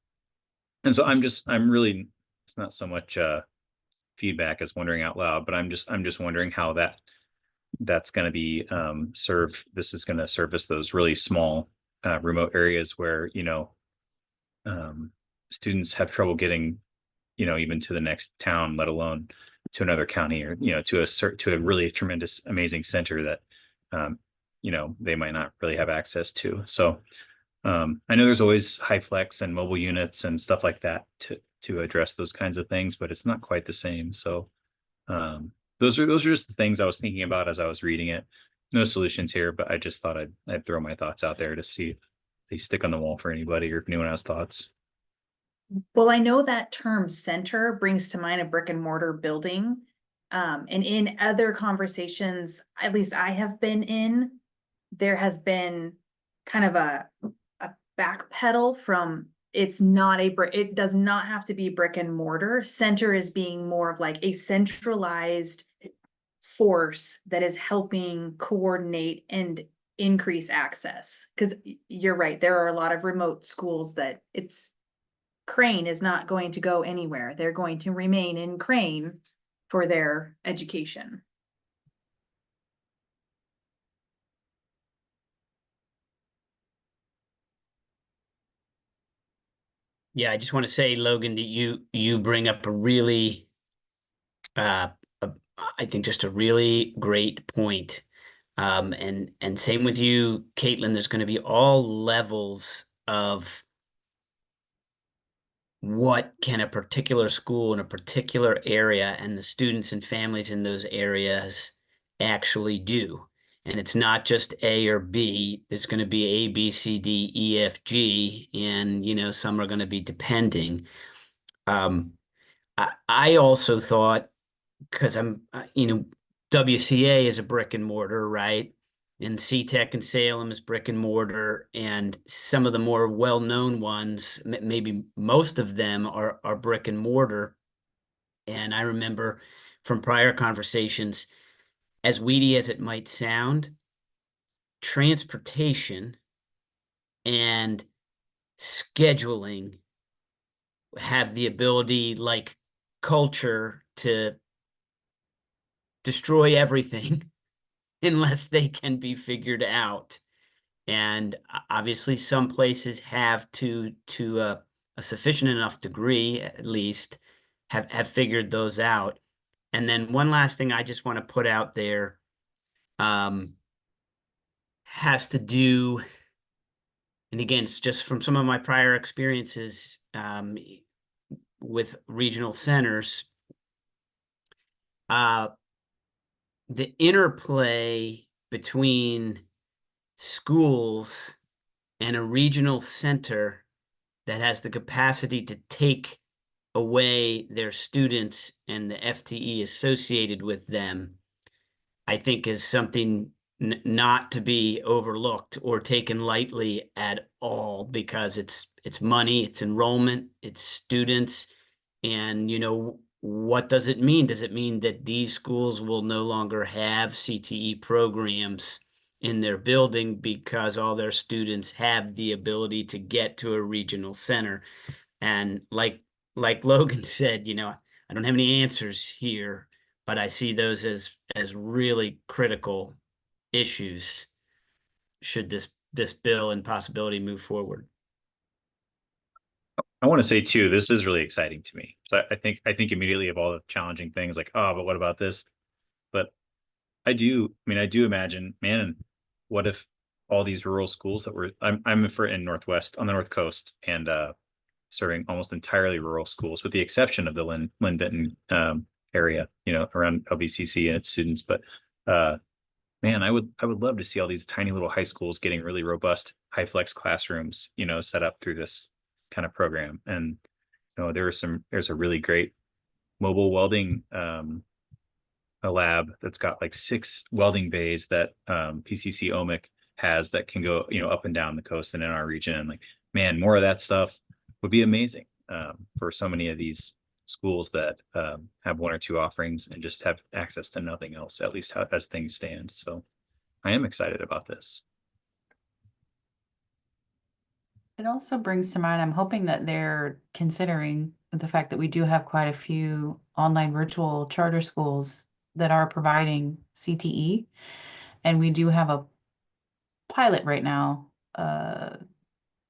And so I'm really, it's not so much feedback as wondering out loud, but I'm just wondering how that's going to be served. This is going to service those really small remote areas where, students have trouble getting, even to the next town, let alone to another county, or to a really tremendous, amazing center that they might not really have access to. So I know there's always high flex and mobile units and stuff like that to address those kinds of things, but it's not quite the same. So those are just the things I was thinking about as I was reading it. No solutions here, but I just thought I'd throw my thoughts out there to see if they stick on the wall for anybody, or if anyone has thoughts. Well, I know that term center brings to mind a brick and mortar building. And in other conversations, at least I have been in, there has been kind of a backpedal from, it does not have to be brick and mortar. Center is being more of like a centralized force that is helping coordinate and increase access. Because you're right, there are a lot of remote schools that Crane is not going to go anywhere. They're going to remain in Crane for their education. Yeah, I just want to say, Logan, that you bring up a really, I think just a really great point. And same with you, Caitlin. There's going to be all levels of what can a particular school in a particular area and the students and families in those areas actually do. And it's not just A or B. There's going to be A, B, C, D, E, F, G, and some are going to be depending. I also thought, because I'm, WCA is a brick and mortar, right? And CTEC in Salem is brick and mortar, and some of the more well-known ones, maybe most of them are brick and mortar. And I remember from prior conversations, as weedy as it might sound, transportation and scheduling have the ability, like culture, to destroy everything unless they can be figured out. And obviously some places have to a sufficient enough degree, at least, have figured those out. And then one last thing I just want to put out there has to do, and again, it's just from some of my prior experiences with regional centers, the interplay between schools and a regional center that has the capacity to take away their students and the FTE associated with them, I think is something not to be overlooked or taken lightly at all, because it's money, it's enrollment, it's students. And, you know, what does it mean? Does it mean that these schools will no longer have CTE programs in their building because all their students have the ability to get to a regional center? And like Logan said, you know, I don't have any answers here, but I see those as really critical issues should this bill and possibility move forward. I want to say too, this is really exciting to me. So I think immediately of all the challenging things, like, oh, but what about this? But I do imagine, man, what if all these rural schools that I'm in Northwest, on the North Coast, and serving almost entirely rural schools, with the exception of the Lynn Benton area, you know, around LBCC and its students. But man, I would love to see all these tiny little high schools getting really robust high flex classrooms, you know, set up through this kind of program. And you know, there's a really great mobile welding a lab that's got like 6 welding bays that PCC OMIC has that can go, you know, up and down the coast and in our region. And like, man, more of that stuff would be amazing for so many of these schools that have 1 or 2 offerings and just have access to nothing else, at least as things stand. So I am excited about this. It also brings to mind, I'm hoping that they're considering the fact that we do have quite a few online virtual charter schools that are providing CTE. And we do have a pilot right now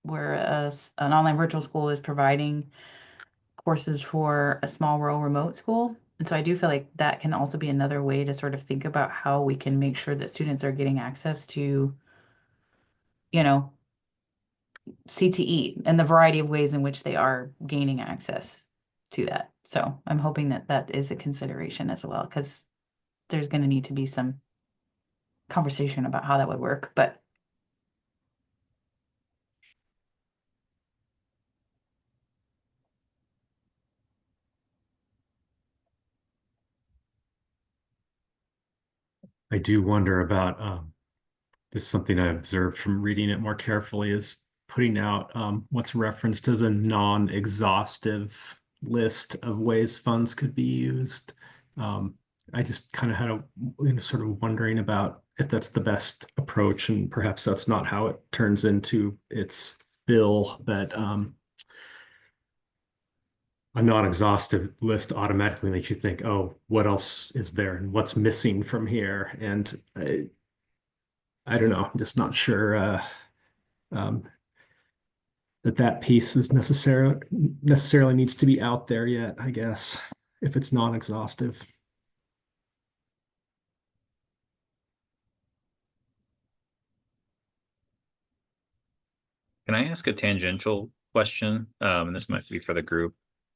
where an online virtual school is providing courses for a small rural remote school. And so I do feel like that can also be another way to sort of think about how we can make sure that students are getting access to, you know, CTE and the variety of ways in which they are gaining access to that. So I'm hoping that that is a consideration as well, because there's going to need to be some conversation about how that would work. But I do wonder about this is something I observed from reading it more carefully, is putting out what's referenced as a non-exhaustive list of ways funds could be used. I just kind of had a, you know, sort of wondering about if that's the best approach, and perhaps that's not how it turns into its bill, that a non-exhaustive list automatically makes you think, oh, what else is there and what's missing from here? And I don't know, I'm just not sure um, that piece is necessarily needs to be out there yet, I guess, if it's non-exhaustive. Can I ask a tangential question? And this might be for the group,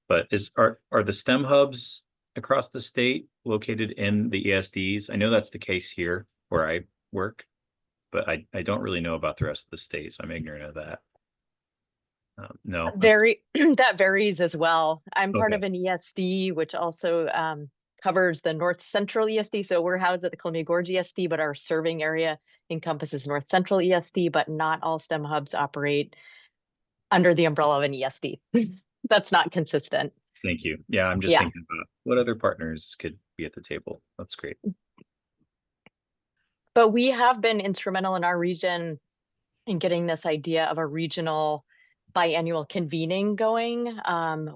but are the STEM hubs across the state located in the ESDs? I know that's the case here where I work, but I don't really know about the rest of the state, so I'm ignorant of that. No. That varies as well. I'm part Okay. of an ESD, which also covers the North Central ESD. So we're housed at the Columbia Gorge ESD, but our serving area encompasses North Central ESD, but not all STEM hubs operate under the umbrella of an ESD. That's not consistent. Thank you. Yeah, I'm just Yeah. thinking about what other partners could be at the table. That's great. But we have been instrumental in our region in getting this idea of a regional biannual convening going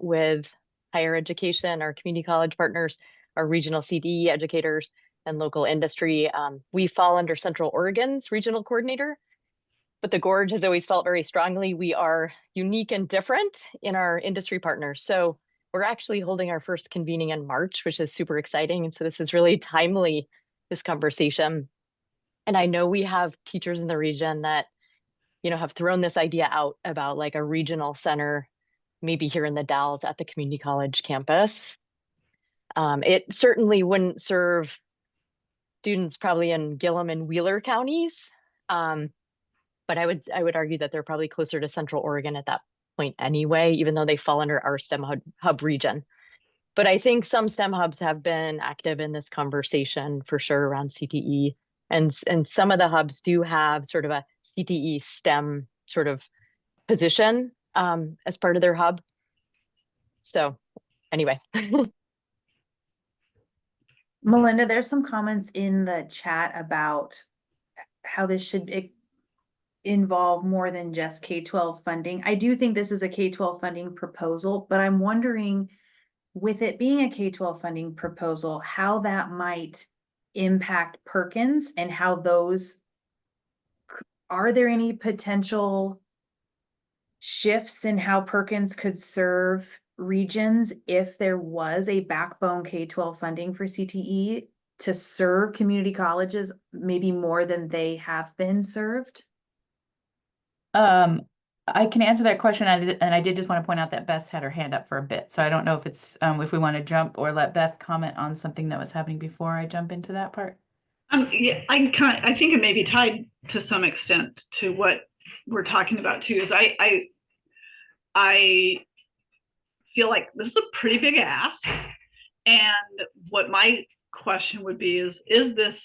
with higher education, our community college partners, our regional CTE educators, and local industry. We fall under Central Oregon's regional coordinator, but the Gorge has always felt very strongly we are unique and different in our industry partners. So we're actually holding our first convening in March, which is super exciting. And so this is really timely, this conversation. And I know we have teachers in the region that, you know, have thrown this idea out about like a regional center, maybe here in the Dalles at the community college campus. It certainly wouldn't serve students probably in Gillum and Wheeler counties. But I would argue that they're probably closer to Central Oregon at that point anyway, even though they fall under our STEM hub region. But I think some STEM hubs have been active in this conversation for sure around CTE. And some of the hubs do have sort of a CTE STEM sort of position as part of their hub. So anyway. Melinda, there's some comments in the chat about how this should involve more than just K-12 funding. I do think this is a K-12 funding proposal, but I'm wondering, with it being a K-12 funding proposal, how that might impact Perkins and how those, are there any potential shifts in how Perkins could serve regions if there was a backbone K-12 funding for CTE to serve community colleges maybe more than they have been served? I can answer that question, and I did just want to point out that Beth had her hand up for a bit, so I don't know if it's if we want to jump or let Beth comment on something that was happening before I jump into that part. Yeah, I think it may be tied to some extent to what we're talking about too. Is I feel like this is a pretty big ask, and what my question would be is this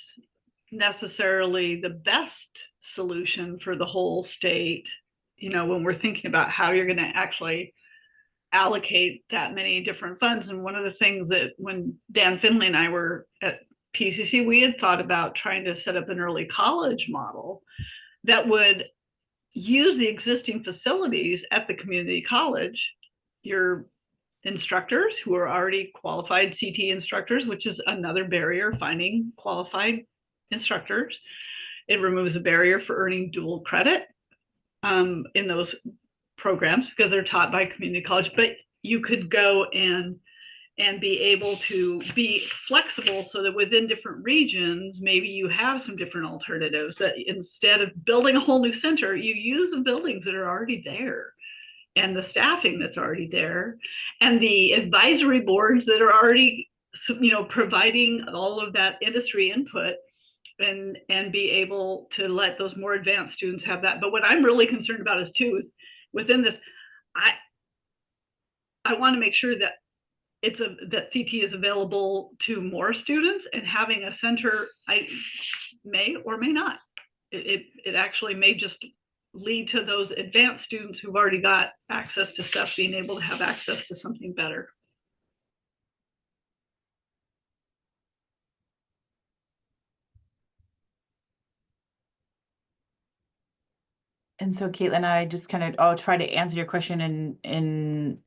necessarily the best solution for the whole state? You know, when we're thinking about how you're going to actually allocate that many different funds. And one of the things that when Dan Finley and I were at PCC, we had thought about trying to set up an early college model that would use the existing facilities at the community college, your instructors who are already qualified CTE instructors, which is another barrier, finding qualified instructors. It removes a barrier for earning dual credit in those programs because they're taught by community college. But you could go and be able to be flexible so that within different regions, maybe you have some different alternatives, that instead of building a whole new center, you use the buildings that are already there and the staffing that's already there and the advisory boards that are already, you know, providing all of that industry input, and be able to let those more advanced students have that. But what I'm really concerned about is within this, I want to make sure that that CT is available to more students, and having a center, I may or may not. It actually may just lead to those advanced students who've already got access to stuff being able to have access to something better. And so Caitlin, I'll try to answer your question in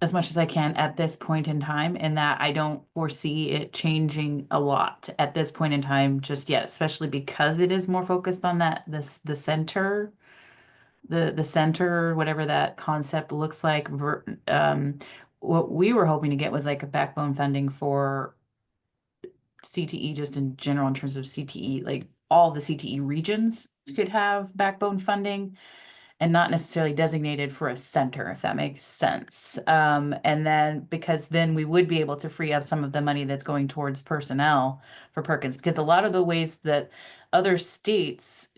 as much as I can at this point in time, in that I don't foresee it changing a lot at this point in time just yet, especially because it is more focused on the center, whatever that concept looks like. What we were hoping to get was like a backbone funding for CTE just in general, in terms of CTE, like all the CTE regions could have backbone funding and not necessarily designated for a center, if that makes sense. And then, because then we would be able to free up some of the money that's going towards personnel for Perkins, because a lot of the ways that other states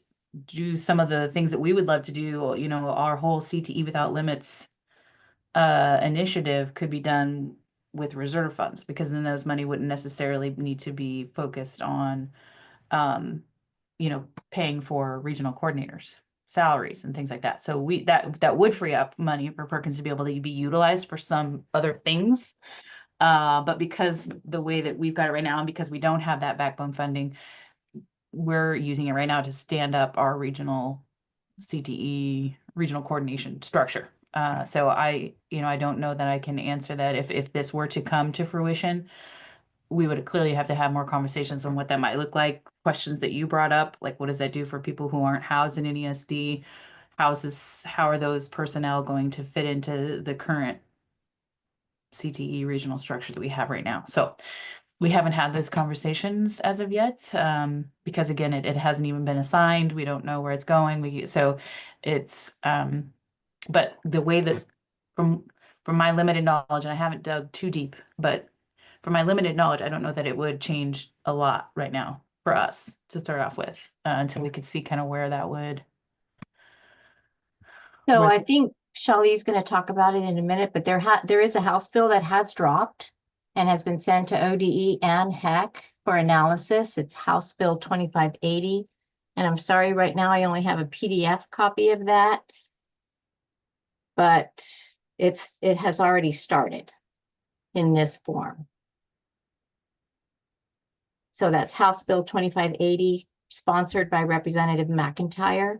do some of the things that we would love to do, you know, our whole CTE Without Limits initiative could be done with reserve funds, because then those money wouldn't necessarily need to be focused on, you know, paying for regional coordinators' salaries and things like that. So that would free up money for Perkins to be able to be utilized for some other things. But because the way that we've got it right now, and because we don't have that backbone funding, we're using it right now to stand up our regional CTE regional coordination structure. So I don't know that I can answer that. If this were to come to fruition, we would clearly have to have more conversations on what that might look like. Questions that you brought up, like what does that do for people who aren't housed in an ESD? How are those personnel going to fit into the current CTE regional structure that we have right now? So we haven't had those conversations as of yet, because again, it hasn't even been assigned. We don't know where it's going. But the way that from my limited knowledge, and I haven't dug too deep, but from my limited knowledge, I don't know that it would change a lot right now for us to start off with, until we could see kind of where that would. So I think Shelley's going to talk about it in a minute, but there is a House bill that has dropped and has been sent to ODE and HEC for analysis. It's House Bill 2580. And I'm sorry, right now I only have a PDF copy of that. But it has already started in this form. So that's House Bill 2580, sponsored by Representative McIntyre.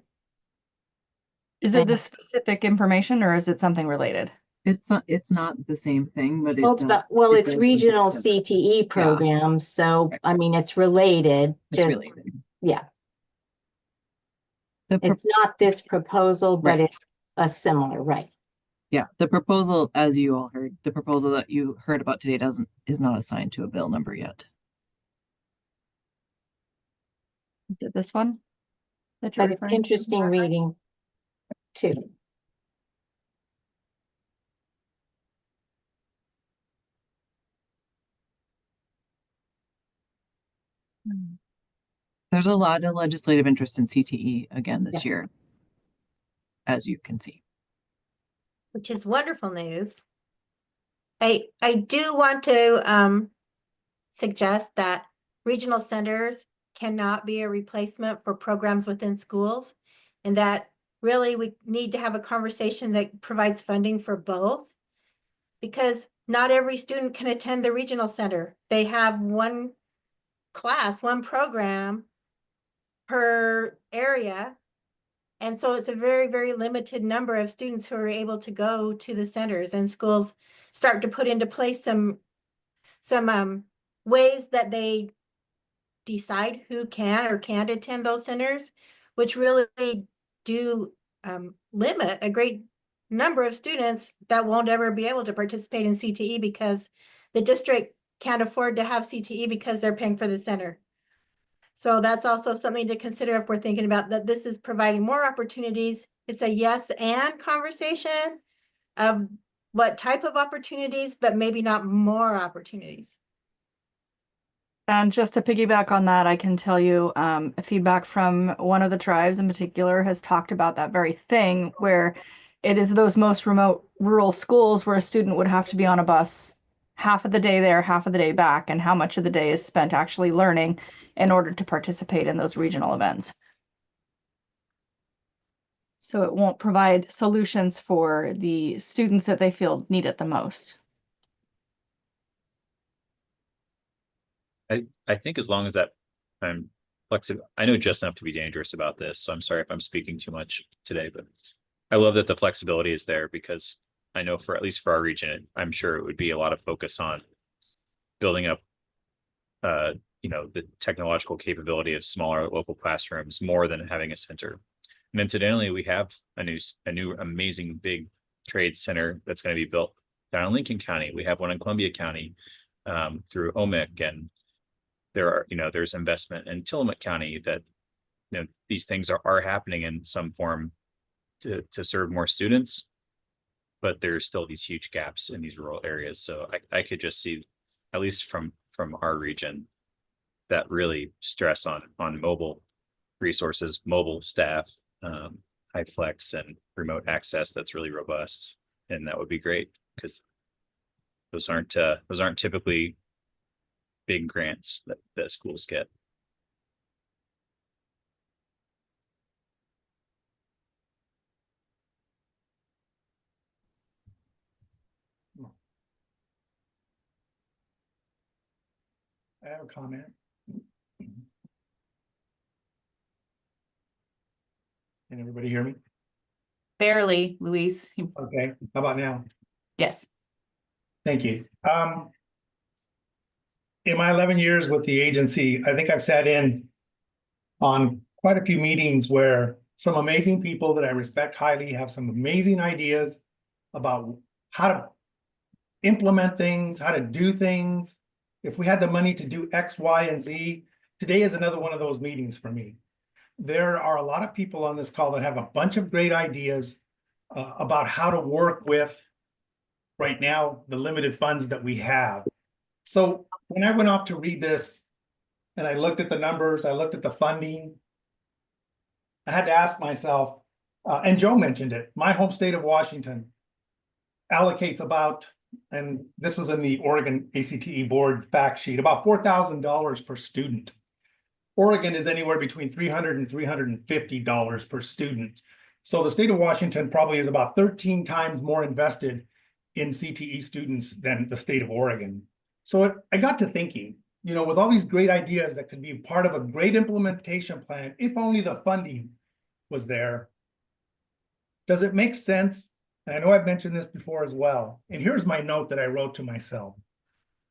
Is it this specific information or is it something related? It's not the same thing, but Well, it's does regional something similar. CTE programs, so I mean, it's related. It's Just related. yeah, The pro- it's not this proposal, but Right. it's a similar, right? Yeah, the proposal, as you all heard, the proposal that you heard about today is not assigned to a bill number yet. Is it this one? That you're But it's referring to? interesting reading too. There's a lot of legislative interest in CTE again this Yeah. year, as you can see. Which is wonderful news. I do want to suggest that regional centers cannot be a replacement for programs within schools, and that really we need to have a conversation that provides funding for both, because not every student can attend the regional center. They have one class, one program per area. And so it's a very, very limited number of students who are able to go to the centers, and schools start to put into place some ways that they decide who can or can't attend those centers, which really do limit a great number of students that won't ever be able to participate in CTE because the district can't afford to have CTE because they're paying for the center. So that's also something to consider if we're thinking about that this is providing more opportunities. It's a yes and conversation of what type of opportunities, but maybe not more opportunities. And just to piggyback on that, I can tell you feedback from one of the tribes in particular has talked about that very thing, where it is those most remote rural schools where a student would have to be on a bus half of the day there, half of the day back, and how much of the day is spent actually learning in order to participate in those regional events. So it won't provide solutions for the students that they feel need it the most. I think as long as that I'm flexible, I know just enough to be dangerous about this, so I'm sorry if I'm speaking too much today, but I love that the flexibility is there, because I know for at least for our region, I'm sure it would be a lot of focus on building up the technological capability of smaller local classrooms more than having a center. And incidentally, we have a new amazing big trade center that's going to be built down in Lincoln County. We have one in Columbia County through OMIC, and there's investment in Tillamook County that these things are happening in some form to serve more students, but there's still these huge gaps in these rural areas. So I could just see, at least from our region, that really stress on mobile resources, mobile staff, high flex and remote access that's really robust. And that would be great, because those aren't typically big grants that schools get. I have a comment. Can everybody hear me? Barely, Luis. Okay, how about now? Yes. Thank you. In my 11 years with the agency, I think I've sat in on quite a few meetings where some amazing people that I respect highly have some amazing ideas about how to implement things, how to do things. If we had the money to do X, Y, and Z, today is another one of those meetings for me. There are a lot of people on this call that have a bunch of great ideas about how to work with, right now, the limited funds that we have. So when I went off to read this and I looked at the numbers, I looked at the funding, I had to ask myself, And Joe mentioned it, my home state of Washington allocates about, and this was in the Oregon ACTE board fact sheet, about $4,000 per student. Oregon is anywhere between $300 and $350 per student. So the state of Washington probably is about 13 times more invested in CTE students than the state of Oregon. So I got to thinking, you know, with all these great ideas that could be part of a great implementation plan, if only the funding was there, does it make sense? And I know I've mentioned this before as well. And here's my note that I wrote to myself.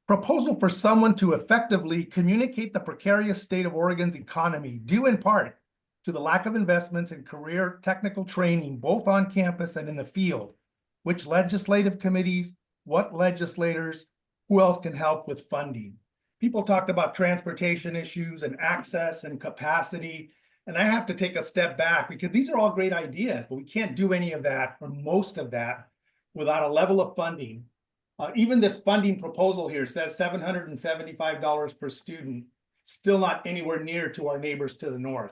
Proposal for someone to effectively communicate the precarious state of Oregon's economy, due in part to the lack of investments in career technical training, both on campus and in the field. Which legislative committees, what legislators, who else can help with funding? People talked about transportation issues and access and capacity. And I have to take a step back because these are all great ideas, but we can't do any of that or most of that without a level of funding. Even this funding proposal here says $775 per student, still not anywhere near to our neighbors to the north.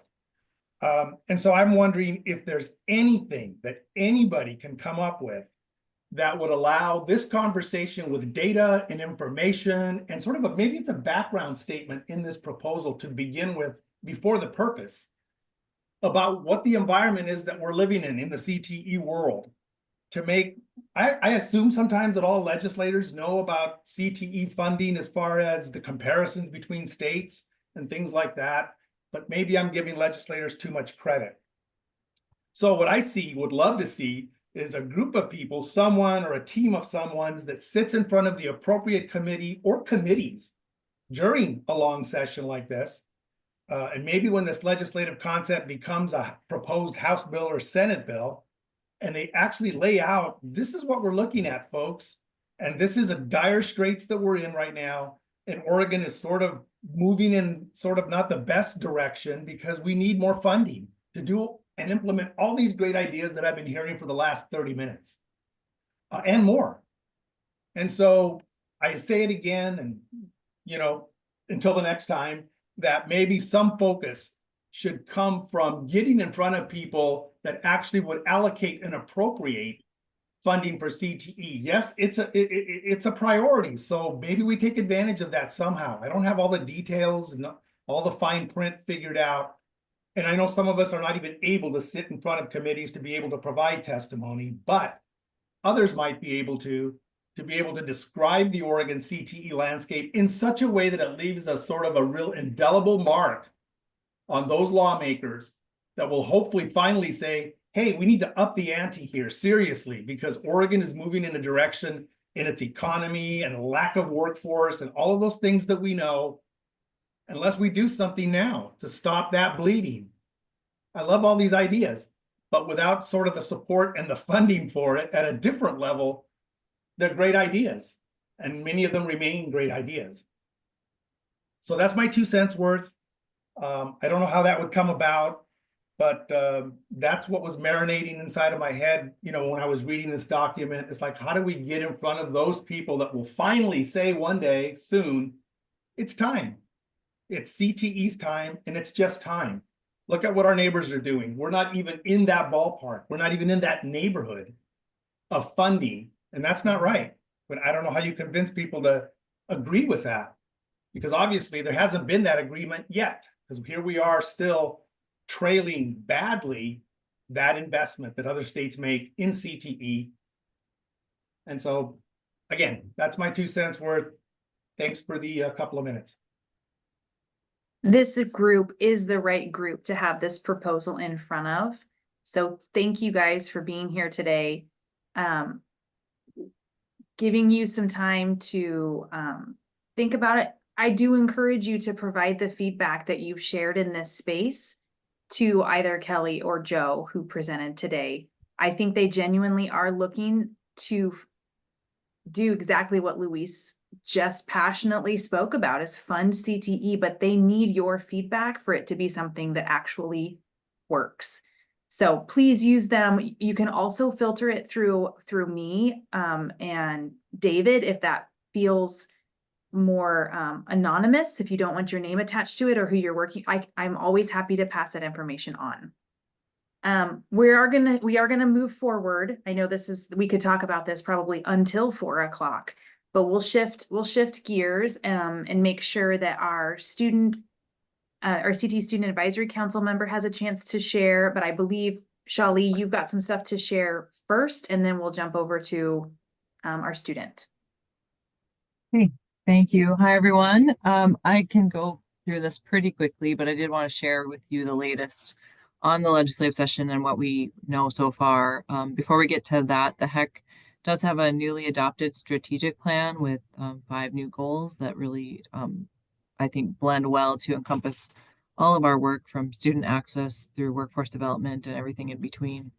And so I'm wondering if there's anything that anybody can come up with that would allow this conversation with data and information and sort of maybe it's a background statement in this proposal to begin with before the purpose about what the environment is that we're living in the CTE world. To make, I assume sometimes that all legislators know about CTE funding as far as the comparisons between states and things like that, but maybe I'm giving legislators too much credit. So what I would love to see is a group of people, someone or a team of someone's that sits in front of the appropriate committee or committees during a long session like this. And maybe when this legislative concept becomes a proposed House bill or Senate bill, and they actually lay out, this is what we're looking at, folks. And this is a dire straits that we're in right now. And Oregon is sort of moving in sort of not the best direction because we need more funding to do and implement all these great ideas that I've been hearing for the last 30 minutes and more. And so I say it again, and, you know, until the next time, that maybe some focus should come from getting in front of people that actually would allocate and appropriate funding for CTE. Yes, it's a priority. So maybe we take advantage of that somehow. I don't have all the details and all the fine print figured out. And I know some of us are not even able to sit in front of committees to be able to provide testimony, but others might be able to be able to describe the Oregon CTE landscape in such a way that it leaves a sort of a real indelible mark on those lawmakers that will hopefully finally say, hey, we need to up the ante here seriously, because Oregon is moving in a direction in its economy and lack of workforce and all of those things that we know, unless we do something now to stop that bleeding. I love all these ideas, but without sort of the support and the funding for it at a different level, they're great ideas, and many of them remain great ideas. So that's my 2 cents worth. I don't know how that would come about, but that's what was marinating inside of my head, you know, when I was reading this document. It's like, how do we get in front of those people that will finally say one day soon, it's time. It's CTE's time, and it's just time. Look at what our neighbors are doing. We're not even in that ballpark. We're not even in that neighborhood of funding, and that's not right. But I don't know how you convince people to agree with that, because obviously there hasn't been that agreement yet, because here we are still trailing badly that investment that other states make in CTE. And so, again, that's my 2 cents worth. Thanks for the couple of minutes. This group is the right group to have this proposal in front of. So thank you guys for being here today. Giving you some time to think about it. I do encourage you to provide the feedback that you've shared in this space to either Kelly or Joe, who presented today. I think they genuinely are looking to do exactly what Luis just passionately spoke about, is fund CTE, but they need your feedback for it to be something that actually works. So please use them. You can also filter it through me and David if that feels more anonymous, if you don't want your name attached to it or who you're working. I'm always happy to pass that information on. we are gonna move forward. I know we could talk about this probably until 4 o'clock, but we'll shift gears, and make sure that our CTE Student Advisory Council member has a chance to share, but I believe, Shali, you've got some stuff to share first, and then we'll jump over to our student. Okay, thank you. Hi, everyone. I can go through this pretty quickly, but I did want to share with you the latest on the legislative session and what we know so far. Before we get to that, the HEC does have a newly adopted strategic plan with 5 new goals that really, I think, blend well to encompass all of our work from student access through workforce development and everything in between.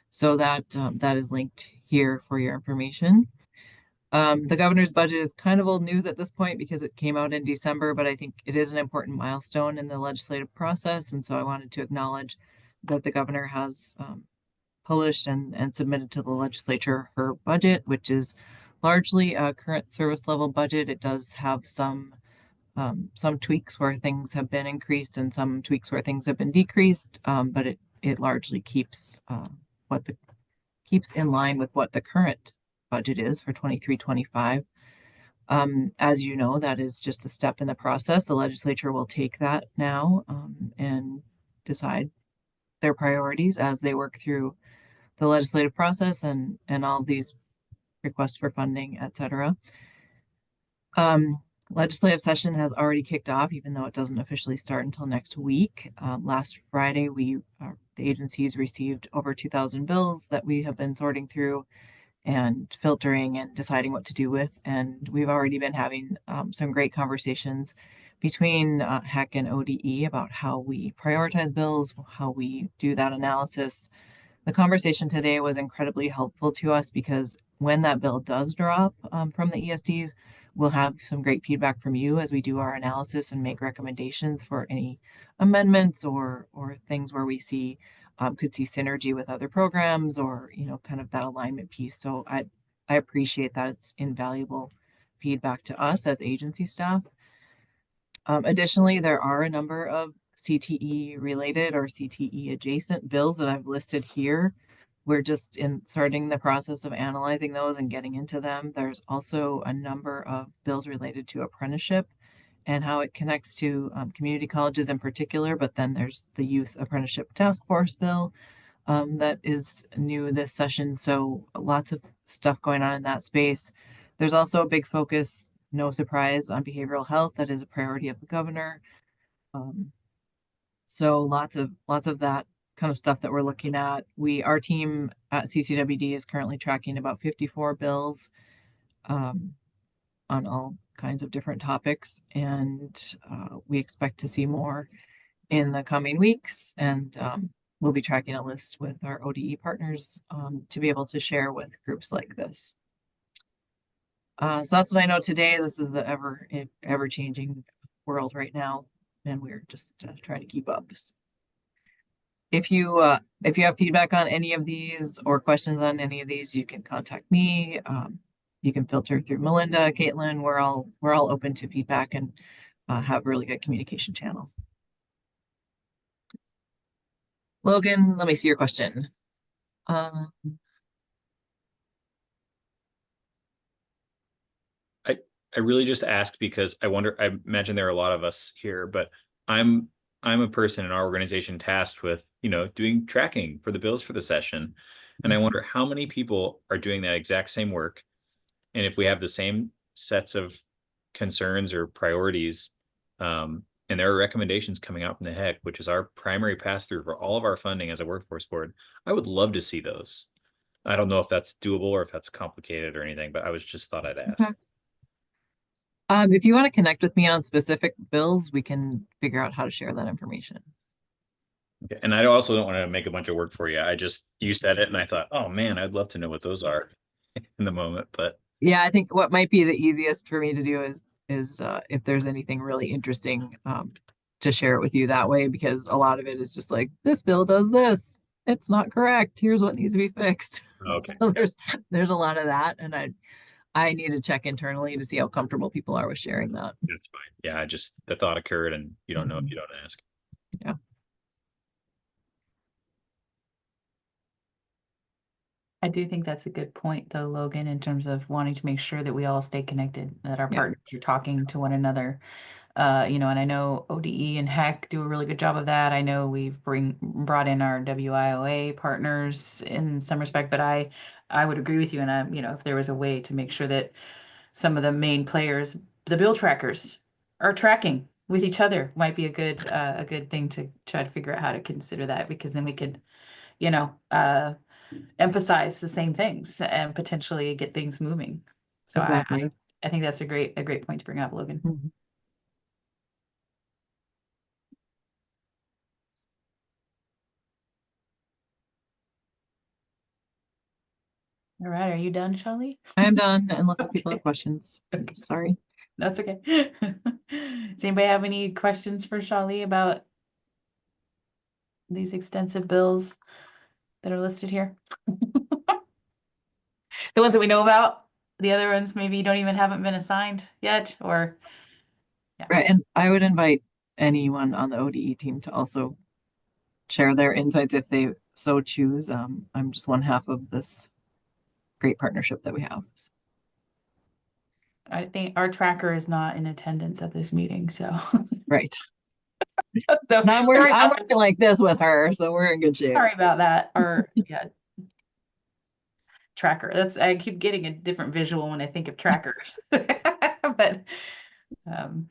So that is linked here for your information. The governor's budget is kind of old news at this point because it came out in December, but I think it is an important milestone in the legislative process. And so I wanted to acknowledge that the governor has published and submitted to the legislature her budget, which is largely a current service level budget. It does have some tweaks where things have been increased and some tweaks where things have been decreased, but it largely keeps keeps in line with what the current budget is for 23-25. As you know, that is just a step in the process. The legislature will take that now and decide their priorities as they work through the legislative process and all these requests for funding, etc. Legislative session has already kicked off, even though it doesn't officially start until next week. Last Friday, the agencies received over 2,000 bills that we have been sorting through and filtering and deciding what to do with. And we've already been having some great conversations between HEC and ODE about how we prioritize bills, how we do that analysis. The conversation today was incredibly helpful to us because when that bill does drop from the ESDs, we'll have some great feedback from you as we do our analysis and make recommendations for any amendments or things where we could see synergy with other programs or, kind of that alignment piece. So I appreciate that. It's invaluable feedback to us as agency staff. Additionally, there are a number of CTE related or CTE adjacent bills that I've listed here. We're just starting the process of analyzing those and getting into them. There's also a number of bills related to apprenticeship and how it connects to community colleges in particular, but then there's the Youth Apprenticeship Task Force bill that is new this session. So lots of stuff going on in that space. There's also a big focus, no surprise, on behavioral health. That is a priority of the governor. So lots of that kind of stuff that we're looking at. Our team at CCWD is currently tracking about 54 bills on all kinds of different topics, and we expect to see more in the coming weeks. And we'll be tracking a list with our ODE partners to be able to share with groups like this. So that's what I know today. This is the ever-changing world right now, and we're just trying to keep up. If you have feedback on any of these or questions on any of these, you can contact me. You can filter through Melinda, Caitlin. We're all open to feedback and have really good communication channel. Logan, let me see your question. I really just asked because I imagine there are a lot of us here, but I'm a person in our organization tasked with, doing tracking for the bills for the session. And I wonder how many people are doing that exact same work. And if we have the same sets of concerns or priorities, and there are recommendations coming out from the HEC, which is our primary pass-through for all of our funding as a workforce board, I would love to see those. I don't know if that's doable or if that's complicated or anything, but I just thought I'd ask. Okay. If you want to connect with me on specific bills, we can figure out how to share that information. Okay. And I also don't want to make a bunch of work for you. You said it and I thought, oh man, I'd love to know what those are in the moment, but. Yeah, I think what might be the easiest for me to do is if there's anything really interesting to share it with you that way, because a lot of it is just like, this bill does this. It's not correct. Here's what needs to be fixed. Okay. So there's a lot of that, and I need to check internally to see how comfortable people are with sharing that. That's fine. Yeah, the thought occurred and you don't know if you don't ask. Yeah. I do think that's a good point though, Logan, in terms of wanting to make sure that we all stay connected, that our Yeah. partners are talking to one another. And I know ODE and HEC do a really good job of that. I know we've brought in our WIOA partners in some respect, but I would agree with you. And if there was a way to make sure that some of the main players, the bill trackers, are tracking with each other, might be a good thing to try to figure out how to consider that, because then we could, emphasize the same things and potentially get things moving. So Exactly. I think that's a great point to bring up, Logan. Mhm. All right, are you done, Shali? I am done unless people Okay. have questions. Okay. Sorry. That's okay. Does anybody have any questions for Shali about these extensive bills that are listed here? The ones that we know about, the other ones maybe haven't been assigned yet, or Right, and I would invite anyone on the ODE team to also share their insights if they so choose. I'm just one half of this great partnership that we have. I think our tracker is not in attendance at this meeting, so. Right. So And I'm sorry about working like this with her, so we're in good shape. Sorry about that. Our tracker. I keep getting a different visual when I think of trackers. But all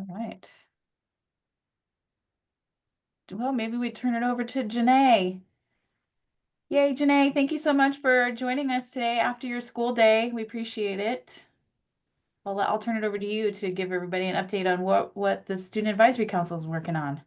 right. Well, maybe we turn it over to Janae. Yay, Janae, thank you so much for joining us today after your school day. We appreciate it. I'll turn it over to you to give everybody an update on what the Student Advisory Council is working on.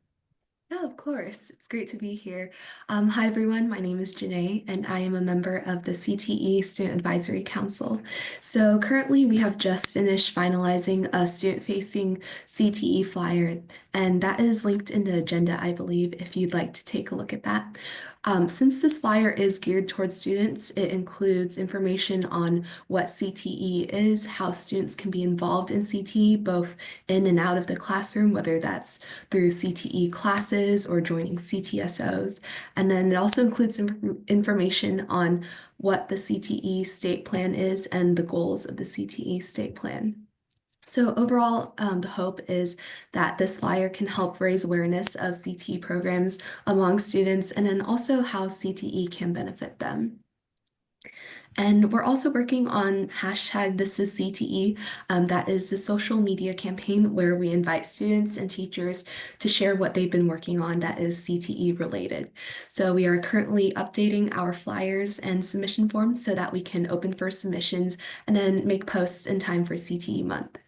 Yeah, of course. It's great to be here. Hi, everyone. My name is Janae, and I am a member of the CTE Student Advisory Council. So currently, we have just finished finalizing a student-facing CTE flyer, and that is linked in the agenda, I believe, if you'd like to take a look at that. Since this flyer is geared towards students, it includes information on what CTE is, how students can be involved in CTE, both in and out of the classroom, whether that's through CTE classes or joining CTSOs. And then it also includes information on what the CTE state plan is and the goals of the CTE state plan. So overall, the hope is that this flyer can help raise awareness of CTE programs among students and then also how CTE can benefit them. And we're also working on hashtag This Is CTE. That is the social media campaign where we invite students and teachers to share what they've been working on that is CTE related. So we are currently updating our flyers and submission forms so that we can open for submissions and then make posts in time for CTE month.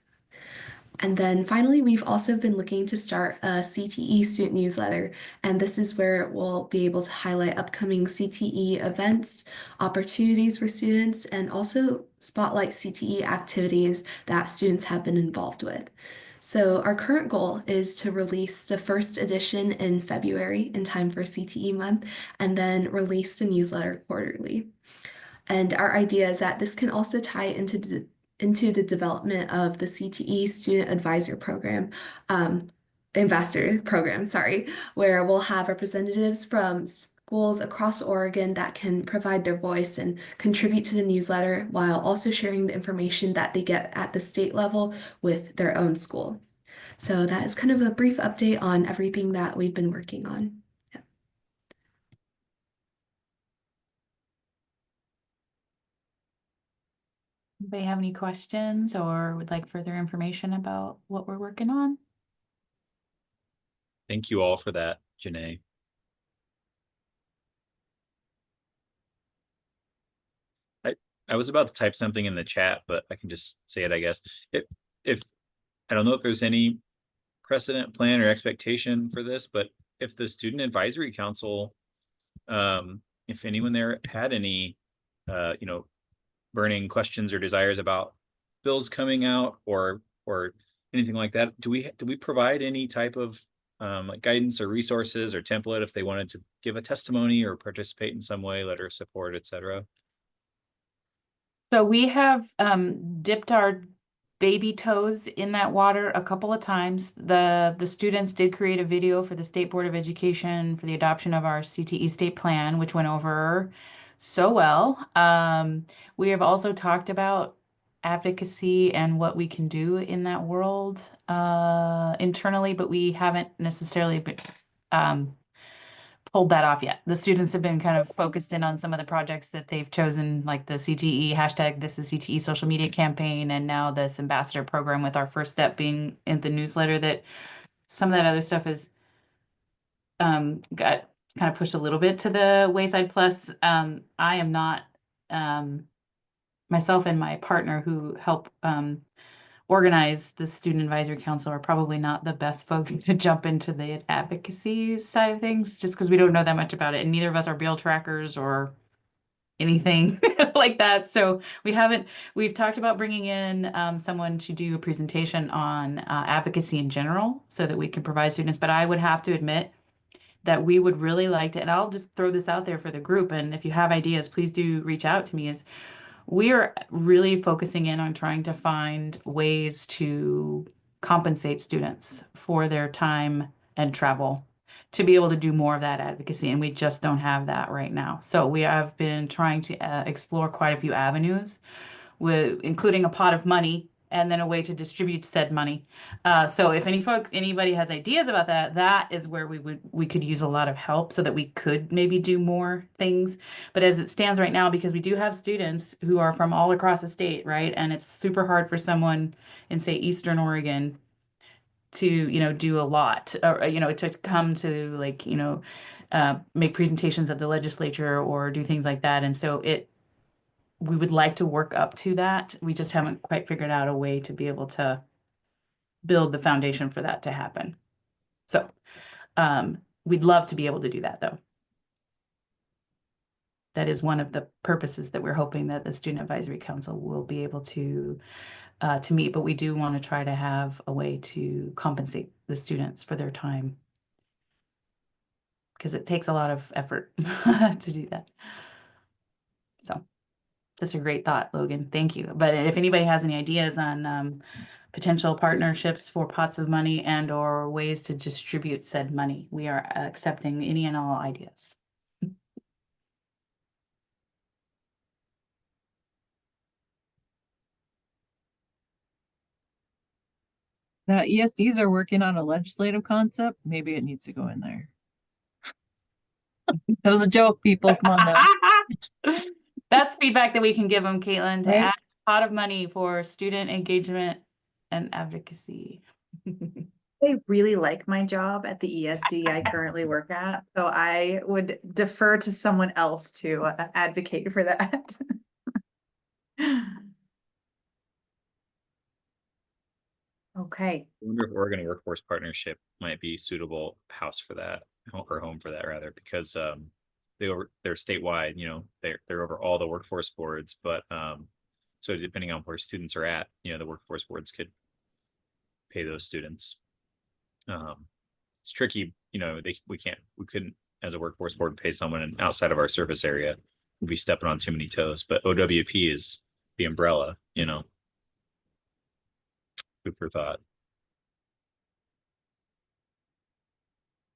And then finally, we've also been looking to start a CTE student newsletter, and this is where we'll be able to highlight upcoming CTE events, opportunities for students, and also spotlight CTE activities that students have been involved with. So our current goal is to release the first edition in February in time for CTE month, and then release the newsletter quarterly. And our idea is that this can also tie into the development of the CTE Student Advisor Program, Ambassador Program, where we'll have representatives from schools across Oregon that can provide their voice and contribute to the newsletter while also sharing the information that they get at the state level with their own school. So that is kind of a brief update on everything that we've been working on. Anybody have any questions or would like further information about what we're working on? Thank you all for that, Janae. I was about to type something in the chat, but I can just say it, I guess. If I don't know if there's any precedent plan or expectation for this, but if the Student Advisory Council, if anyone there had any, burning questions or desires about bills coming out or anything like that, do we provide any type of like guidance or resources or template if they wanted to give a testimony or participate in some way, letter of support, etc.? So we have dipped our baby toes in that water a couple of times. The students did create a video for the State Board of Education for the adoption of our CTE state plan, which went over so well. We have also talked about advocacy and what we can do in that world internally, but we haven't necessarily been, pulled that off yet. The students have been kind of focused in on some of the projects that they've chosen, like the CTE hashtag, this is CTE social media campaign, and now this ambassador program with our first step being in the newsletter. That some of that other stuff is got kind of pushed a little bit to the wayside. Plus, I am not myself and my partner who help organize the Student Advisory Council are probably not the best folks to jump into the advocacy side of things, just because we don't know that much about it. And neither of us are bill trackers or anything like that. So we've talked about bringing in someone to do a presentation on advocacy in general so that we can provide students. But I would have to admit that we would really like to, and I'll just throw this out there for the group, and if you have ideas, please do reach out to me, is we are really focusing in on trying to find ways to compensate students for their time and travel to be able to do more of that advocacy. And we just don't have that right now. So we have been trying to explore quite a few avenues, with including a pot of money and then a way to distribute said money. So if anybody has ideas about that, that is where we could use a lot of help so that we could maybe do more things. But as it stands right now, because we do have students who are from all across the state, right? And it's super hard for someone in, say, Eastern Oregon to, do a lot, or, to come to, like, make presentations at the legislature or do things like that. And so we would like to work up to that. We just haven't quite figured out a way to be able to build the foundation for that to happen. So we'd love to be able to do that, though. That is one of the purposes that we're hoping that the Student Advisory Council will be able to meet, but we do want to try to have a way to compensate the students for their time, because it takes a lot of effort to do that. So that's a great thought, Logan. Thank you. But if anybody has any ideas on potential partnerships for pots of money and or ways to distribute said money, we are accepting any and all ideas. Now, ESDs are working on a legislative concept. Maybe it needs to go in there. That was a joke, people. Come on now. That's feedback that we can give them, Caitlin, to Right? add a pot of money for student engagement and advocacy. I really like my job at the ESD I currently work at, so I would defer to someone else to advocate for that. Okay. I wonder if Oregon Workforce Partnership might be suitable house for that, or home for that rather, because they're statewide, they're over all the workforce boards, but so depending on where students are at, the workforce boards could pay those students. It's tricky, we couldn't as a workforce board pay someone outside of our service area. We'd be stepping on too many toes, but OWP is the umbrella, food for thought.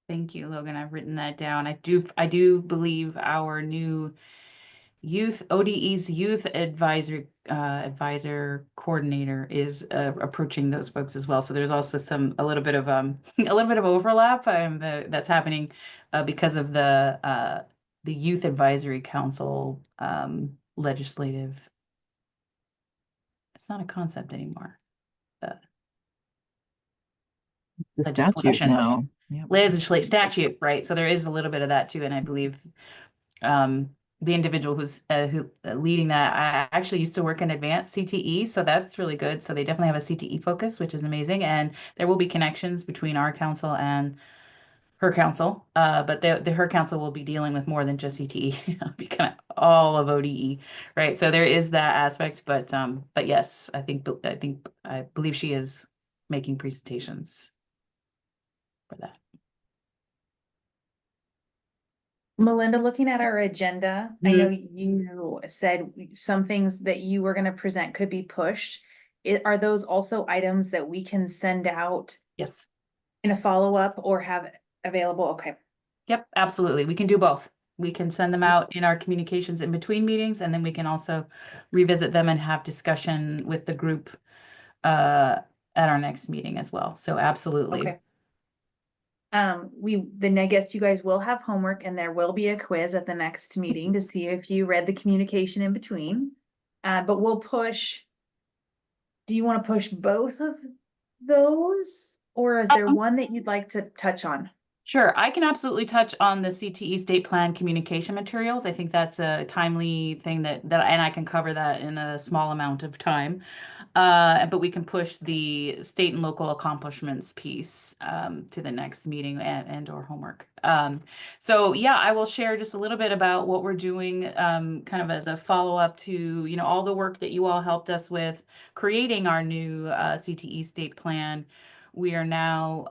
Thank you, Logan. I've written that down. I do believe our new ODE's youth advisor coordinator is approaching those folks as well. So there's also a little bit of overlap that's happening because of the Youth Advisory Council legislative. It's not a concept anymore. The statute now. Yep. Legislative statute, right? So there is a little bit of that too, and I believe the individual who's leading that, I actually used to work in advanced CTE, so that's really good. So they definitely have a CTE focus, which is amazing, and there will be connections between our council and her council, but her council will be dealing with more than just CTE. It'll be kind of all of ODE, right? So there is that aspect, but yes, I believe she is making presentations for that. Melinda, looking at our agenda, I know you said some things that you were going to present could be pushed. are those also items that we can send out Yes. in a follow-up or have available? Okay. Yep, absolutely. We can do both. We can send them out in our communications in between meetings, and then we can also revisit them and have discussion with the group at our next meeting as well. So absolutely. Okay. I guess you guys will have homework and there will be a quiz at the next meeting to see if you read the communication in between. But we'll push. Do you want to push both of those? Or is there one that you'd like to touch on? Sure, I can absolutely touch on the CTE state plan communication materials. I think that's a timely thing and I can cover that in a small amount of time. But we can push the state and local accomplishments piece to the next meeting and or homework. So yeah, I will share just a little bit about what we're doing kind of as a follow-up to, all the work that you all helped us with creating our new CTE state plan. We are now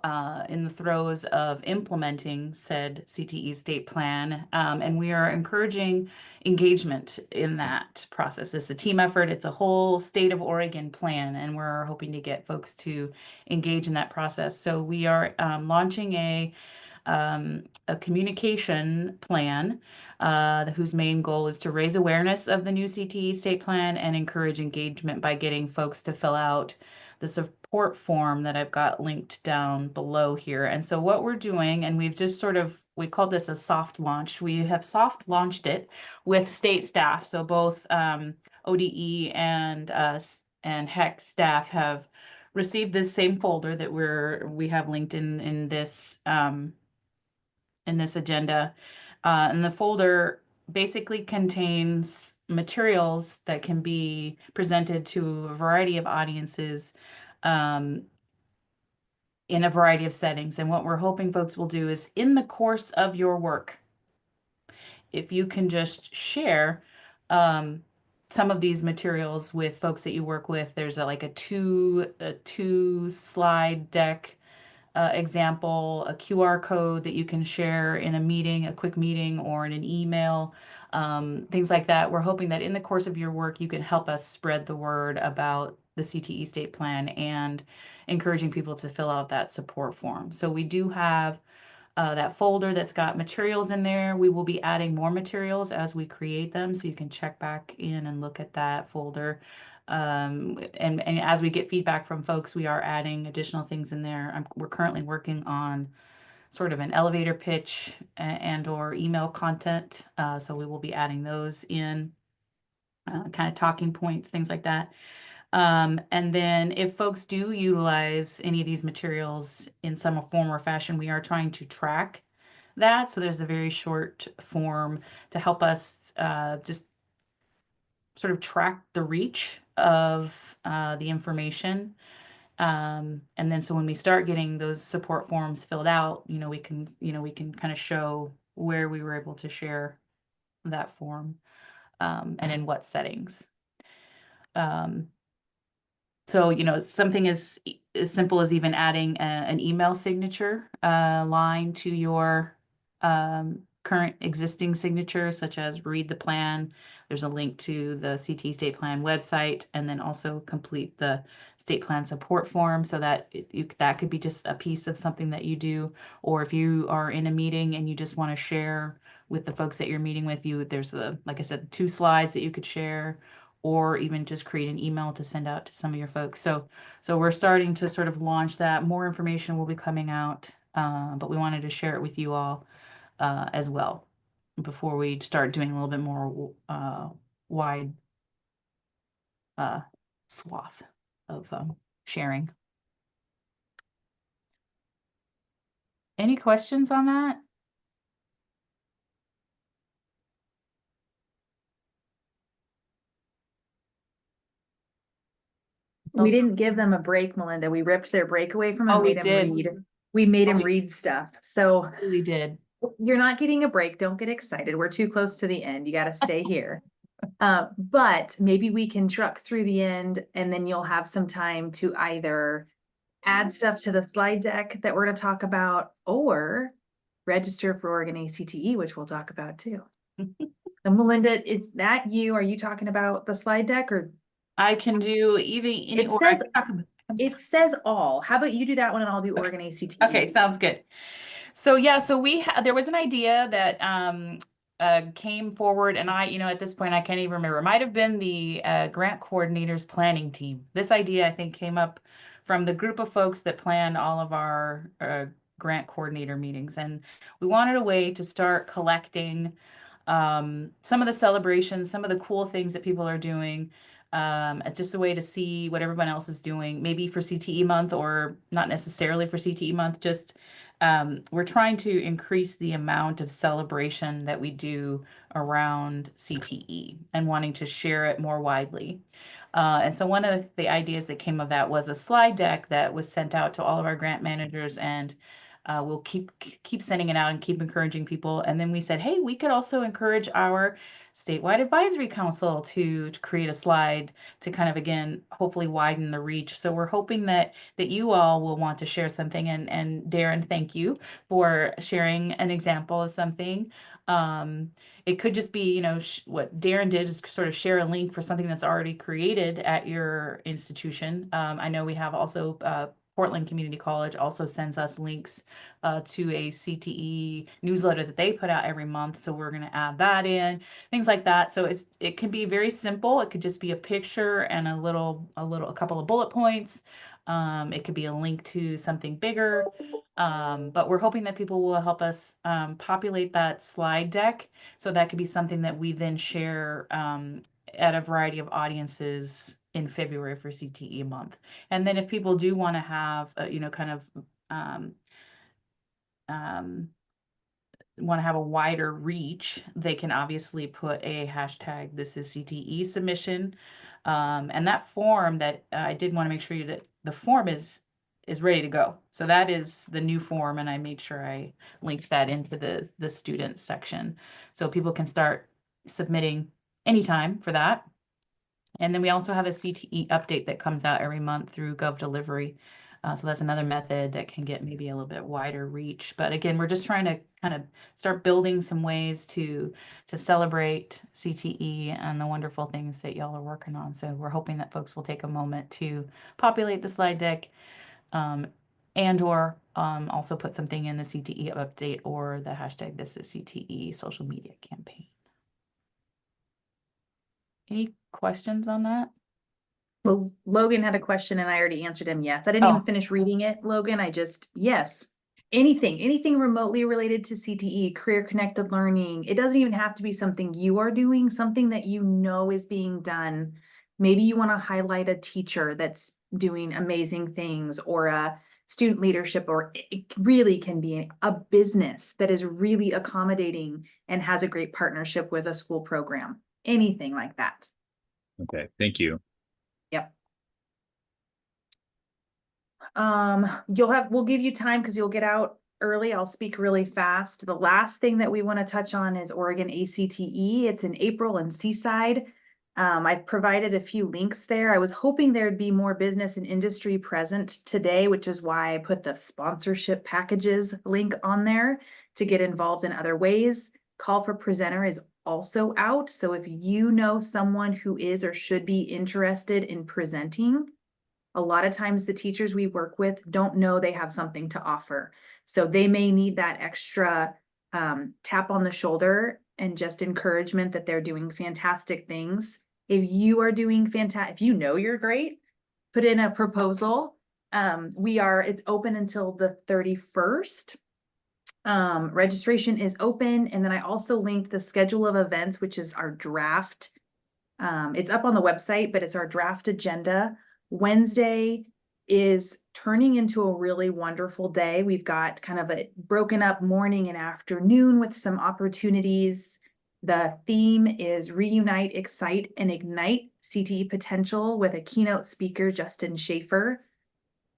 in the throes of implementing said CTE state plan, and we are encouraging engagement in that process. It's a team effort. It's a whole state of Oregon plan, and we're hoping to get folks to engage in that process. So we are launching a communication plan whose main goal is to raise awareness of the new CTE state plan and encourage engagement by getting folks to fill out the support form that I've got linked down below here. And so what we're doing, and we've just we call this a soft launch. We have soft launched it with state staff. So both ODE and HEC staff have received this same folder that we have linked in this agenda. And the folder basically contains materials that can be presented to a variety of audiences in a variety of settings. And what we're hoping folks will do is in the course of your work, if you can just share some of these materials with folks that you work with, there's a two slide deck example, a QR code that you can share in a meeting, a quick meeting, or in an email, things like that. We're hoping that in the course of your work, you can help us spread the word about the CTE state plan and encouraging people to fill out that support form. So we do have that folder that's got materials in there. We will be adding more materials as we create them, so you can check back in and look at that folder. And as we get feedback from folks, we are adding additional things in there. We're currently working on sort of an elevator pitch and or email content. So we will be adding those in, kind of talking points, things like that. And then if folks do utilize any of these materials in some form or fashion, we are trying to track that. So there's a very short form to help us just sort of track the reach of the information. And then so when we start getting those support forms filled out, we can kind of show where we were able to share that form and in what settings. So, something as simple as even adding an email signature line to your current existing signature, such as read the plan. There's a link to the CTE state plan website, and then also complete the state plan support form, so that that could be just a piece of something that you do. Or if you are in a meeting and you just want to share with the folks that you're meeting with, there's like I said, 2 slides that you could share, or even just create an email to send out to some of your folks. So we're starting to sort of launch that. More information will be coming out, but we wanted to share it with you all as well before we start doing a little bit more wide swath of sharing. Any questions on that? We didn't give them a break, Melinda. We ripped their break away from them and made them read. We made them read stuff. So we did. You're not getting a break. Don't get excited. We're too close to the end. You got to stay here. But maybe we can truck through the end, and then you'll have some time to either add stuff to the slide deck that we're going to talk about, or register for Oregon ACTE, which we'll talk about too. And Melinda, is that you? Are you talking about the slide deck, or I can do either any It or I says, can talk about- it says all. How about you do that one and I'll do Oregon ACTE? Okay, sounds good. So yeah, so there was an idea that came forward, and I, at this point I can't even remember. It might have been the grant coordinators planning team. This idea I think came up from the group of folks that plan all of our grant coordinator meetings, and we wanted a way to start collecting some of the celebrations, some of the cool things that people are doing. It's just a way to see what everyone else is doing, maybe for CTE month or not necessarily for CTE month, just we're trying to increase the amount of celebration that we do around CTE and wanting to share it more widely. And so one of the ideas that came of that was a slide deck that was sent out to all of our grant managers, and we'll keep sending it out and keep encouraging people. And then we said, hey, we could also encourage our statewide advisory council to create a slide to kind of, again, hopefully widen the reach. So we're hoping that you all will want to share something. And Darren, thank you for sharing an example of something. It could just be, what Darren did is sort of share a link for something that's already created at your institution. I know we have also Portland Community College also sends us links to a CTE newsletter that they put out every month. So we're going to add that in, things like that. So it can be very simple. It could just be a picture and a couple of bullet points. It could be a link to something bigger. But we're hoping that people will help us populate that slide deck. So that could be something that we then share at a variety of audiences in February for CTE month. And then if people do want to have, want to have a wider reach, they can obviously put a hashtag, this is CTE submission. And that form that I did want to make sure that the form is ready to go. So that is the new form. And I made sure I linked that into the student section. So people can start submitting anytime for that. And then we also have a CTE update that comes out every month through GovDelivery. So that's another method that can get maybe a little bit wider reach. But again, we're just trying to kind of start building some ways to celebrate CTE and the wonderful things that y'all are working on. So we're hoping that folks will take a moment to populate the slide deck and or also put something in the CTE update or the hashtag this is CTE social media campaign. Any questions on that? Well, Logan had a question and I already answered him yes. I didn't even finish reading it, Logan. Yes. Anything remotely related to CTE, career connected learning. It doesn't even have to be something you are doing, something that you know is being done. Maybe you want to highlight a teacher that's doing amazing things, or a student leadership, or it really can be a business that is really accommodating and has a great partnership with a school program. Anything like that. Okay, thank you. Yep. We'll give you time because you'll get out early. I'll speak really fast. The last thing that we want to touch on is Oregon ACTE. It's in April in Seaside. I've provided a few links there. I was hoping there'd be more business and industry present today, which is why I put the sponsorship packages link on there to get involved in other ways. Call for presenter is also out. So if you know someone who is or should be interested in presenting, a lot of times the teachers we work with don't know they have something to offer. So they may need that extra tap on the shoulder and just encouragement that they're doing fantastic things. If you are doing fantastic, if you know you're great, put in a proposal. It's open until the 31st. Registration is open. And then I also linked the schedule of events, which is our draft. It's up on the website, but it's our draft agenda. Wednesday is turning into a really wonderful day. We've got kind of a broken up morning and afternoon with some opportunities. The theme is Reunite, Excite, and Ignite CTE Potential with a keynote speaker, Justin Schaefer.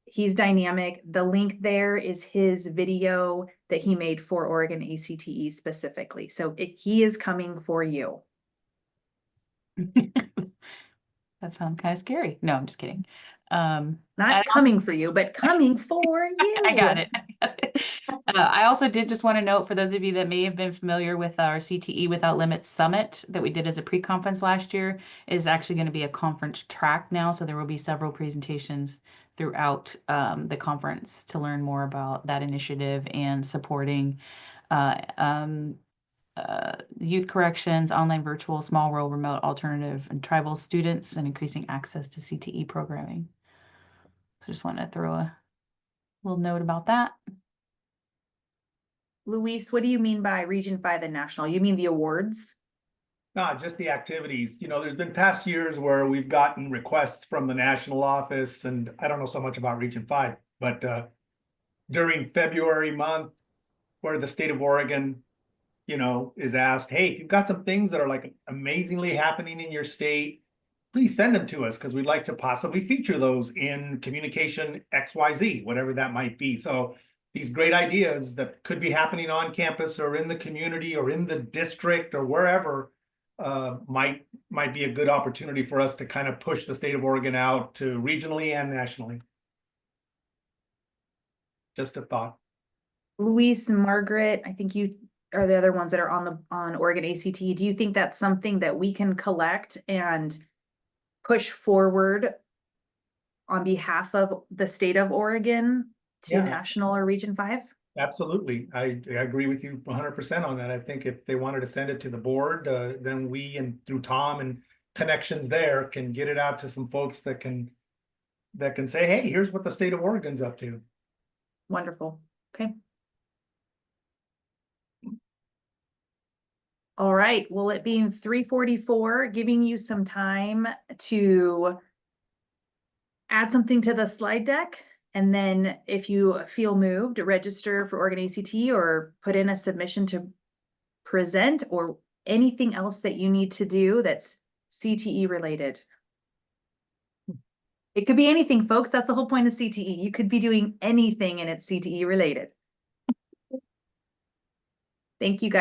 He's dynamic. The link there is his video that he made for Oregon ACTE specifically. So he is coming for you. That sounds kind of scary. No, I'm just kidding. And Not I also- coming for you, but coming for you. I got it. I also did just want to note for those of you that may have been familiar with our CTE Without Limits Summit that we did as a pre-conference last year, is actually going to be a conference track now. So there will be several presentations throughout the conference to learn more about that initiative and supporting youth corrections, online virtual, small rural, remote, alternative, and tribal students, and increasing access to CTE programming. So just want to throw a little note about that. Luis, what do you mean by Region 5 and National? You mean the awards? Not just the activities. You know, there's been past years where we've gotten requests from the national office, and I don't know so much about Region 5, but during February month, where the state of Oregon, you know, is asked, hey, if you've got some things that are like amazingly happening in your state, please send them to us because we'd like to possibly feature those in communication XYZ, whatever that might be. So these great ideas that could be happening on campus or in the community or in the district or wherever might be a good opportunity for us to kind of push the state of Oregon out to regionally and nationally. Just a thought. Luis and Margaret, I think you are the other ones that are on Oregon ACT. Do you think that's something that we can collect and push forward on behalf of the state of Oregon to Yeah. National or Region 5? Absolutely. I agree with you 100% on that. I think if they wanted to send it to the board, then we, and through Tom and connections there, can get it out to some folks that can say, hey, here's what the state of Oregon's up to. Wonderful. Okay. All right. Well, it being 3:44, giving you some time to add something to the slide deck. And then if you feel moved, register for Oregon ACT or put in a submission to present or anything else that you need to do that's CTE related. It could be anything, folks. That's the whole point of CTE. You could be doing anything and it's CTE related. Thank you, guys.